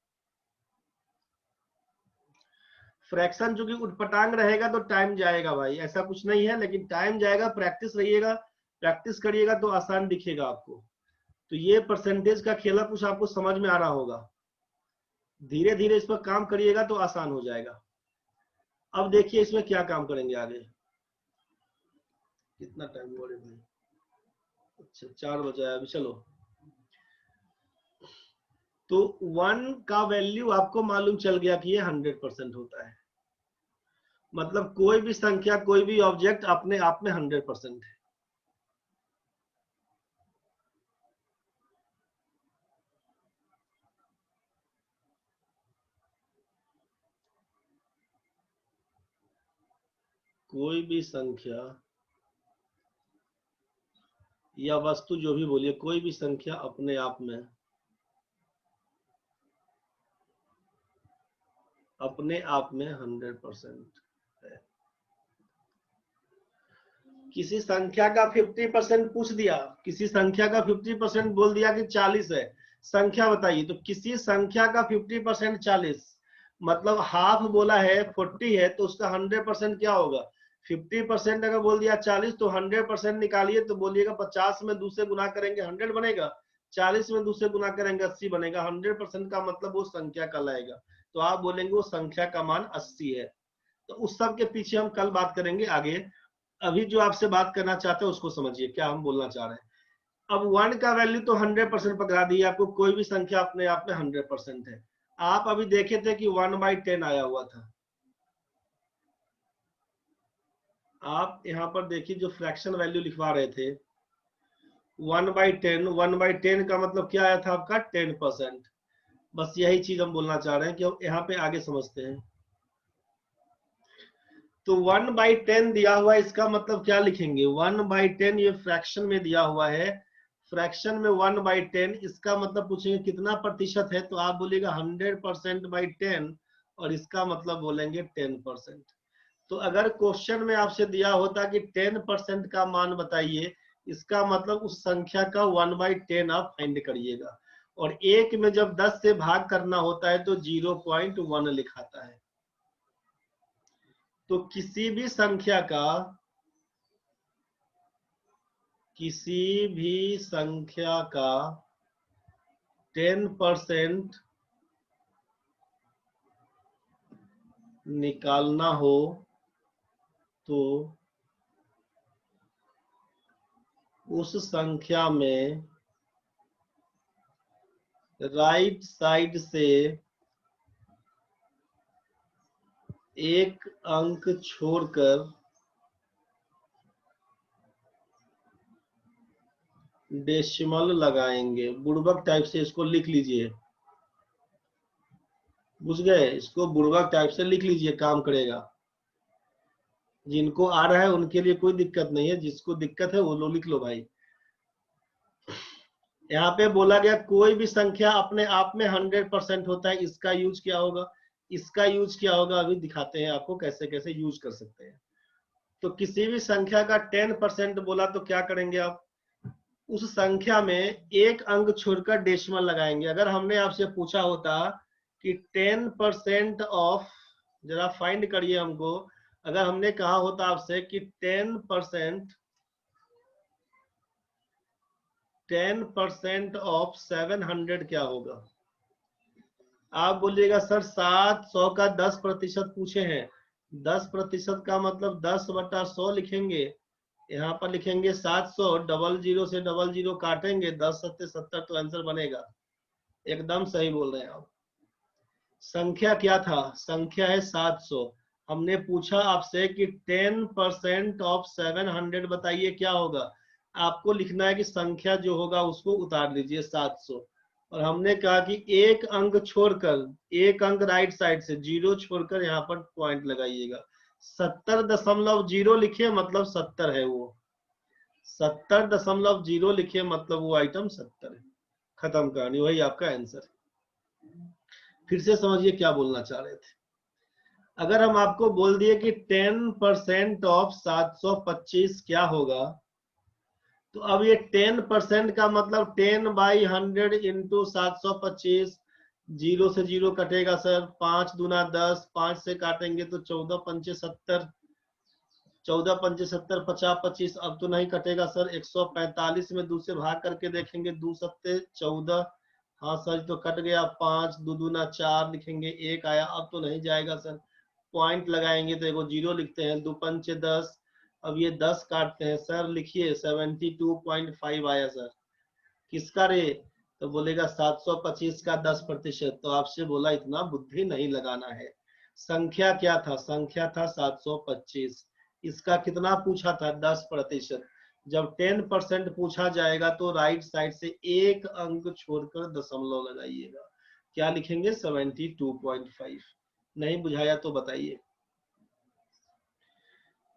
फ्रैक्शन जो कि उटपटांग रहेगा तो टाइम जाएगा भाई, ऐसा कुछ नहीं है, लेकिन टाइम जाएगा। प्रैक्टिस रहिएगा, प्रैक्टिस करिएगा तो आसान दिखेगा आपको। तो ये परसेंटेज का खेला कुछ आपको समझ में आ रहा होगा। धीरे धीरे इस पर काम करिएगा तो आसान हो जाएगा। अब देखिए इसमें क्या काम करेंगे आगे। कितना टाइम हुआ रे भाई, अच्छा 4 बजा है अभी, चलो। तो 1 का वैल्यू आपको मालूम चल गया कि ये 100% होता है। मतलब कोई भी संख्या, कोई भी ऑब्जेक्ट अपने आप में 100% है। कोई भी संख्या या वस्तु जो भी बोलिए, कोई भी संख्या अपने आप में 100% है। किसी संख्या का 50% पूछ दिया, किसी संख्या का 50% बोल दिया कि 40 है, संख्या बताइए। तो किसी संख्या का 50% 40 मतलब हाफ बोला है 40 है, तो उसका 100% क्या होगा। 50% अगर बोल दिया 40 तो 100% निकालिए तो बोलिएगा 50 में 2 से गुना करेंगे 100 बनेगा, 40 में 2 से गुना करेंगे 80 बनेगा। 100% का मतलब वो संख्या का लाएगा, तो आप बोलेंगे वो संख्या का मान 80 है। तो उस सब के पीछे हम कल बात करेंगे आगे। अभी जो आपसे बात करना चाहते हैं उसको समझिए क्या हम बोलना चाह रहे हैं। अब 1 का वैल्यू तो 100% पकड़ा दी आपको, कोई भी संख्या अपने आप में 100% है। आप अभी देखे थे कि 1/10 आया हुआ था। आप यहाँ पर देखिए जो फ्रैक्शन वैल्यू लिखवा रहे थे 1/10, 1/10 का मतलब क्या आया था आपका 10%। बस यही चीज हम बोलना चाह रहे हैं कि यहाँ पे आगे समझते हैं। तो 1/10 दिया हुआ है, इसका मतलब क्या लिखेंगे, 1/10 ये फ्रैक्शन में दिया हुआ है। फ्रैक्शन में 1/10 इसका मतलब पूछेंगे कितना प्रतिशत है, तो आप बोलेगा 100%/10, और इसका मतलब बोलेंगे 10%। तो अगर क्वेश्चन में आपसे दिया होता कि 10% का मान बताइए, इसका मतलब उस संख्या का 1/10 आप फाइंड करिएगा। और एक में जब 10 से भाग करना होता है तो 0.1 लिखाता है। तो किसी भी संख्या का 10% निकालना हो तो उस संख्या में राइट साइड से एक अंक छोड़कर डेसिमल लगाएंगे। बुड़बक टाइप से इसको लिख लीजिए, बुझ गए? इसको बुड़बक टाइप से लिख लीजिए, काम करेगा। जिनको आ रहा है उनके लिए कोई दिक्कत नहीं है, जिसको दिक्कत है वो लोग लिख लो भाई। यहाँ पे बोला गया कोई भी संख्या अपने आप में 100% होता है, इसका यूज क्या होगा? इसका यूज क्या होगा अभी दिखाते हैं आपको कैसे कैसे यूज कर सकते हैं। तो किसी भी संख्या का 10% बोला तो क्या करेंगे आप? उस संख्या में एक अंक छोड़कर डेसिमल लगाएंगे। अगर हमने आपसे पूछा होता कि 10% ऑफ, जरा फाइंड करिए हमको, अगर हमने कहा होता आपसे कि 10% ऑफ 700 क्या होगा? आप बोलिएगा सर 700 का 10% पूछे हैं। 10% का मतलब 10/100 लिखेंगे। यहाँ पर लिखेंगे 700, डबल जीरो से डबल जीरो काटेंगे, 10 सत्ते 70 तो आंसर बनेगा। एकदम सही बोल रहे हैं आप। संख्या क्या था? संख्या है 700। हमने पूछा आपसे कि 10% ऑफ 700 बताइए क्या होगा। आपको लिखना है कि संख्या जो होगा उसको उतार लीजिए 700, और हमने कहा कि एक अंक छोड़कर, एक अंक राइट साइड से जीरो छोड़कर यहाँ पर पॉइंट लगाइएगा। 70.0 लिखिए मतलब 70 है वो। 70.0 लिखिए मतलब वो आइटम 70 है। खत्म कहानी, वही आपका आंसर। फिर से समझिए क्या बोलना चाह रहे थे। अगर हम आपको बोल दिए कि 10% ऑफ 725 क्या होगा, तो अब ये 10% का मतलब 10/100 इंटू 725, जीरो से जीरो कटेगा सर, 5 दूना 10, 5 से काटेंगे तो 14 पंचे 70, 14 पंचे 70, 50 25, अब तो नहीं कटेगा सर। 145 में 2 से भाग करके देखेंगे, 2 सत्ते 14, हाँ सर तो कट गया। 5 2 दूना 4 लिखेंगे, 1 आया, अब तो नहीं जाएगा सर। पॉइंट लगाएंगे तो एगो जीरो लिखते हैं, 2 पंचे 10, अब ये 10 काटते हैं सर, लिखिए 72.5 आया सर। किसका रे? तो बोलेगा 725 का 10%। तो आपसे बोला इतना बुद्धि नहीं लगाना है। संख्या क्या था? संख्या था 725। इसका कितना पूछा था? 10%। जब 10% पूछा जाएगा तो राइट साइड से एक अंक छोड़कर दशमलव लगाइएगा। क्या लिखेंगे? 72.5। नहीं बुझाया तो बताइए।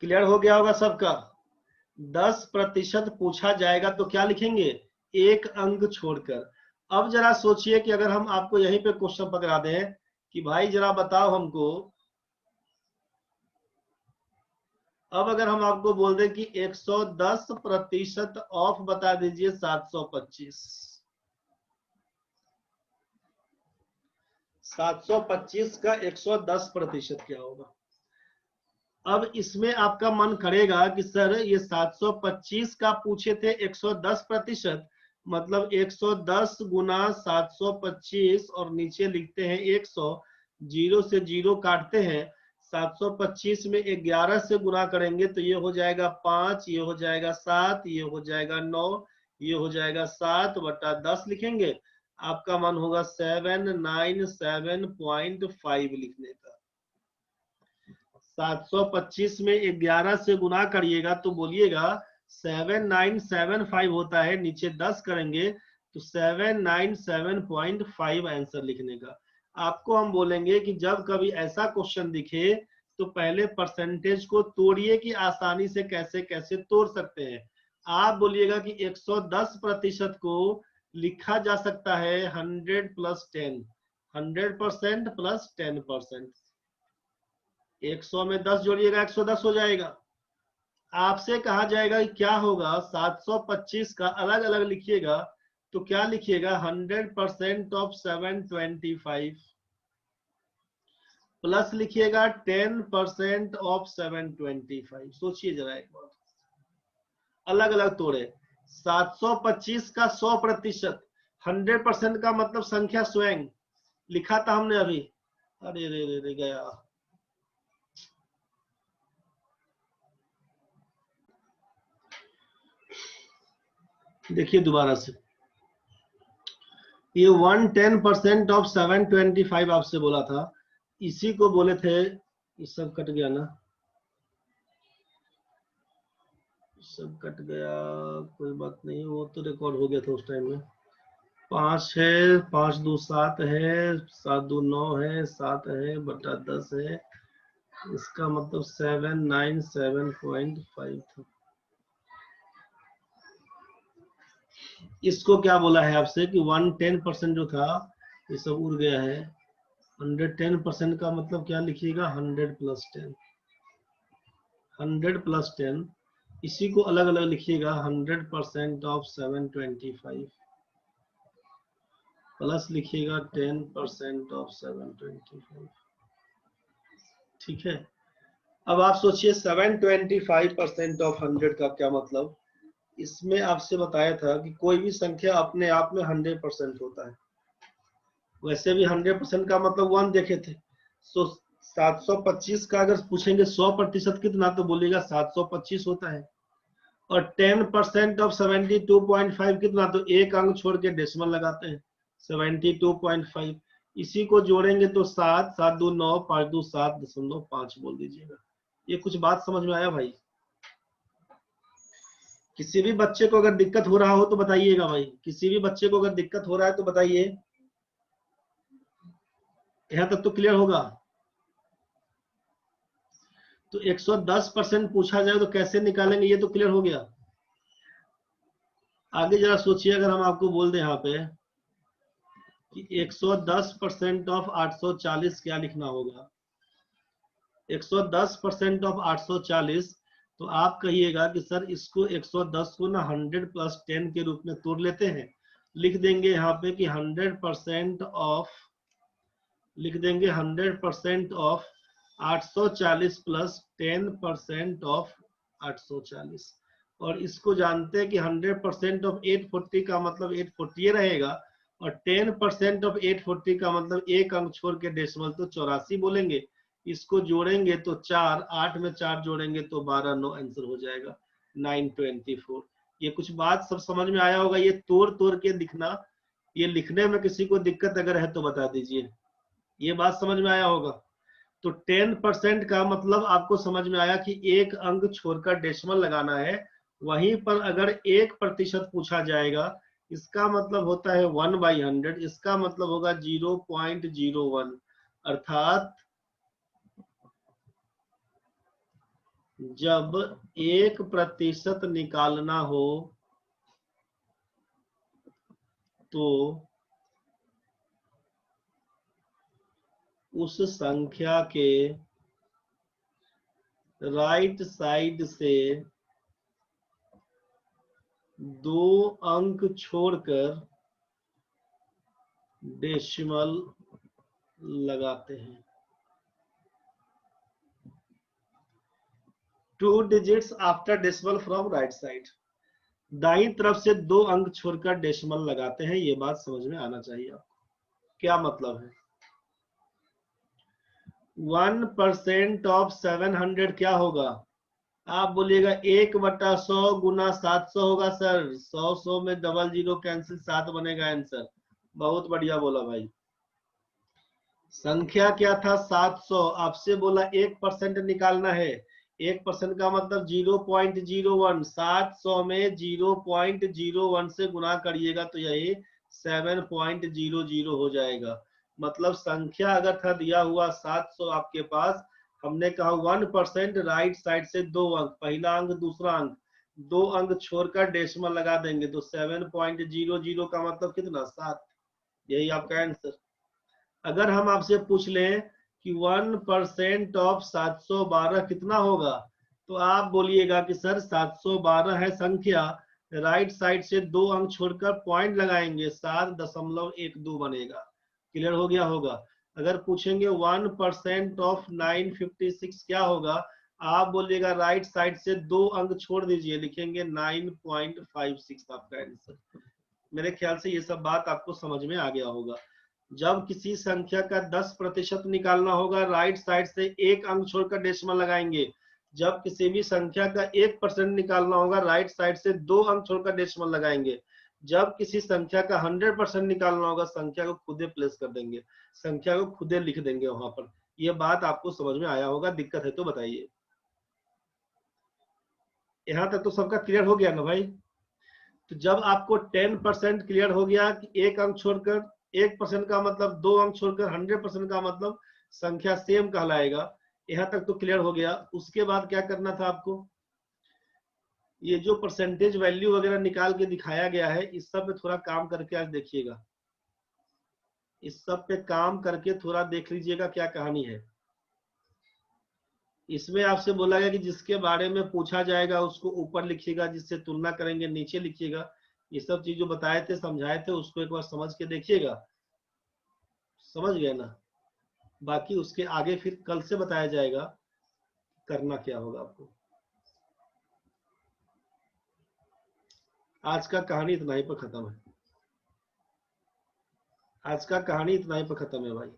क्लियर हो गया होगा सबका? 10% पूछा जाएगा तो क्या लिखेंगे? एक अंक छोड़कर। अब जरा सोचिए कि अगर हम आपको यहीं पे क्वेश्चन पकड़ा दें कि भाई जरा बताओ हमको, अब अगर हम आपको बोल दें कि 110% ऑफ बता दीजिए 725, 725 का 110% क्या होगा? अब इसमें आपका मन करेगा कि सर ये 725 का पूछे थे 110%, मतलब 110 गुना 725 और नीचे लिखते हैं 100, जीरो से जीरो काटते हैं, 725 में 11 से गुना करेंगे तो ये हो जाएगा 5, ये हो जाएगा 7, ये हो जाएगा 9, ये हो जाएगा 7/10 लिखेंगे। आपका मन होगा 797.5 लिखने का। 725 में 11 से गुना करिएगा तो बोलिएगा 7975 होता है, नीचे 10 करेंगे तो 797.5 आंसर लिखने का। आपको हम बोलेंगे कि जब कभी ऐसा क्वेश्चन दिखे तो पहले परसेंटेज को तोड़िए कि आसानी से कैसे कैसे तोड़ सकते हैं। आप बोलिएगा कि 110% को लिखा जा सकता है 100 + 10, 100% + 10%। 100 में 10 जोड़िएगा 110 हो जाएगा। आपसे कहा जाएगा कि क्या होगा 725 का अलग अलग लिखिएगा, तो क्या लिखिएगा? 100% ऑफ 725 प्लस लिखिएगा 10% ऑफ 725। सोचिए जरा एक बार, अलग अलग तोड़े। 725 का 100%, 100% का मतलब संख्या स्वयं लिखा था हमने अभी। अरे रे रे रे गया। देखिए दोबारा से, ये 110% ऑफ 725 आपसे बोला था, इसी को बोले थे ये सब कट गया ना, सब कट गया, कोई बात नहीं, वो तो रिकॉर्ड हो गया था उस टाइम में। 5 है, 5 2 7 है, 7 2 9 है, 7 है बटा 10 है, इसका मतलब 797.5 था। इसको क्या बोला है आपसे कि 110% जो था ये सब उड़ गया है। 110% का मतलब क्या लिखिएगा, 100 + 10, 100 + 10, इसी को अलग अलग लिखिएगा, 100% ऑफ 725 प्लस लिखिएगा 10% ऑफ 725। ठीक है, अब आप सोचिए 725% ऑफ 100 का क्या मतलब। इसमें आपसे बताया था कि कोई भी संख्या अपने आप में 100% होता है। वैसे भी 100% का मतलब 1 देखे थे। सो 725 का अगर पूछेंगे 100% कितना, तो बोलिएगा 725 होता है। और 10% ऑफ 72.5 कितना, तो एक अंक छोड़ के डेसिमल लगाते हैं, 72.5। इसी को जोड़ेंगे तो 7 7 2 9 5 2 7.5 बोल दीजिएगा। ये कुछ बात समझ में आया भाई? किसी भी बच्चे को अगर दिक्कत हो रहा हो तो बताइएगा भाई, किसी भी बच्चे को अगर दिक्कत हो रहा है तो बताइए। यहाँ तक तो क्लियर होगा। तो 110% पूछा जाए तो कैसे निकालेंगे, ये तो क्लियर हो गया। आगे जरा सोचिए, अगर हम आपको बोल दें यहाँ पे कि 110% ऑफ 840 क्या लिखना होगा। 110% ऑफ 840, तो आप कहिएगा कि सर इसको 110 को ना 100 + 10 के रूप में तोड़ लेते हैं। लिख देंगे यहाँ पे कि 100% ऑफ, लिख देंगे 100% ऑफ 840 प्लस 10% ऑफ 840। और इसको जानते हैं कि 100% ऑफ 840 का मतलब 840 रहेगा, और 10% ऑफ 840 का मतलब एक अंक छोड़ के डेसिमल, तो 84 बोलेंगे। इसको जोड़ेंगे तो 4, 8 में 4 जोड़ेंगे तो 12, 9 आंसर हो जाएगा 924। ये कुछ बात सब समझ में आया होगा। ये तोड़ तोड़ के लिखना, ये लिखने में किसी को दिक्कत अगर है तो बता दीजिए। ये बात समझ में आया होगा। तो 10% का मतलब आपको समझ में आया कि एक अंक छोड़कर डेसिमल लगाना है। वहीं पर अगर 1% पूछा जाएगा, इसका मतलब होता है 1/100, इसका मतलब होगा 0.01। अर्थात जब 1% निकालना हो तो उस संख्या के राइट साइड से 2 अंक छोड़कर डेसिमल लगाते हैं। 2 digits after decimal from right side, दाईं तरफ से 2 अंक छोड़कर डेसिमल लगाते हैं। ये बात समझ में आना चाहिए आपको। क्या मतलब है? 1% ऑफ 700 क्या होगा? आप बोलिएगा 1/100 गुना 700 होगा सर। 100 में डबल जीरो कैंसिल, 7 बनेगा आंसर। बहुत बढ़िया बोला भाई। संख्या क्या था? 700। आपसे बोला 1% निकालना है। 1% का मतलब 0.01। 700 में 0.01 से गुना करिएगा तो यही 7.00 हो जाएगा। मतलब संख्या अगर था दिया हुआ 700 आपके पास, हमने कहा 1% राइट साइड से 2 अंक, पहला अंक दूसरा अंक, 2 अंक छोड़कर डेसिमल लगा देंगे तो 7.00 का मतलब कितना? 7। यही आपका आंसर। अगर हम आपसे पूछ लें कि 1% ऑफ 712 कितना होगा, तो आप बोलिएगा कि सर 712 है संख्या, राइट साइड से 2 अंक छोड़कर पॉइंट लगाएंगे, 7.12 बनेगा। क्लियर हो गया होगा। अगर पूछेंगे 1% ऑफ 956 क्या होगा, आप बोलिएगा राइट साइड से 2 अंक छोड़ दीजिए, लिखेंगे 9.56 आपका आंसर। मेरे ख्याल से ये सब बात आपको समझ में आ गया होगा। जब किसी संख्या का 10% निकालना होगा, राइट साइड से 1 अंक छोड़कर डेसिमल लगाएंगे। जब किसी भी संख्या का 1% निकालना होगा, राइट साइड से 2 अंक छोड़कर डेसिमल लगाएंगे। जब किसी संख्या का 100% निकालना होगा, संख्या को खुदे प्लेस कर देंगे, संख्या को खुदे लिख देंगे वहां पर। ये बात आपको समझ में आया होगा, दिक्कत है तो बताइए। यहाँ तक तो सबका क्लियर हो गया ना भाई। तो जब आपको 10% क्लियर हो गया कि एक अंक छोड़कर, 1% का मतलब 2 अंक छोड़कर 100% का मतलब संख्या सेम कहलाएगा। यहाँ तक तो क्लियर हो गया। उसके बाद क्या करना था आपको, ये जो परसेंटेज वैल्यू वगैरह निकाल के दिखाया गया है, इस सब पे थोड़ा काम करके आज देखिएगा। इस सब पे काम करके थोड़ा देख लीजिएगा क्या कहानी है। इसमें आपसे बोला गया कि जिसके बारे में पूछा जाएगा उसको ऊपर लिखिएगा, जिससे तुलना करेंगे नीचे लिखिएगा। ये सब चीज जो बताए थे, समझाए थे, उसको एक बार समझ के देखिएगा। समझ गए ना। बाकी उसके आगे फिर कल से बताया जाएगा करना क्या होगा आपको। आज का कहानी इतना ही पर खत्म है। आज का कहानी इतना ही पर खत्म है भाई।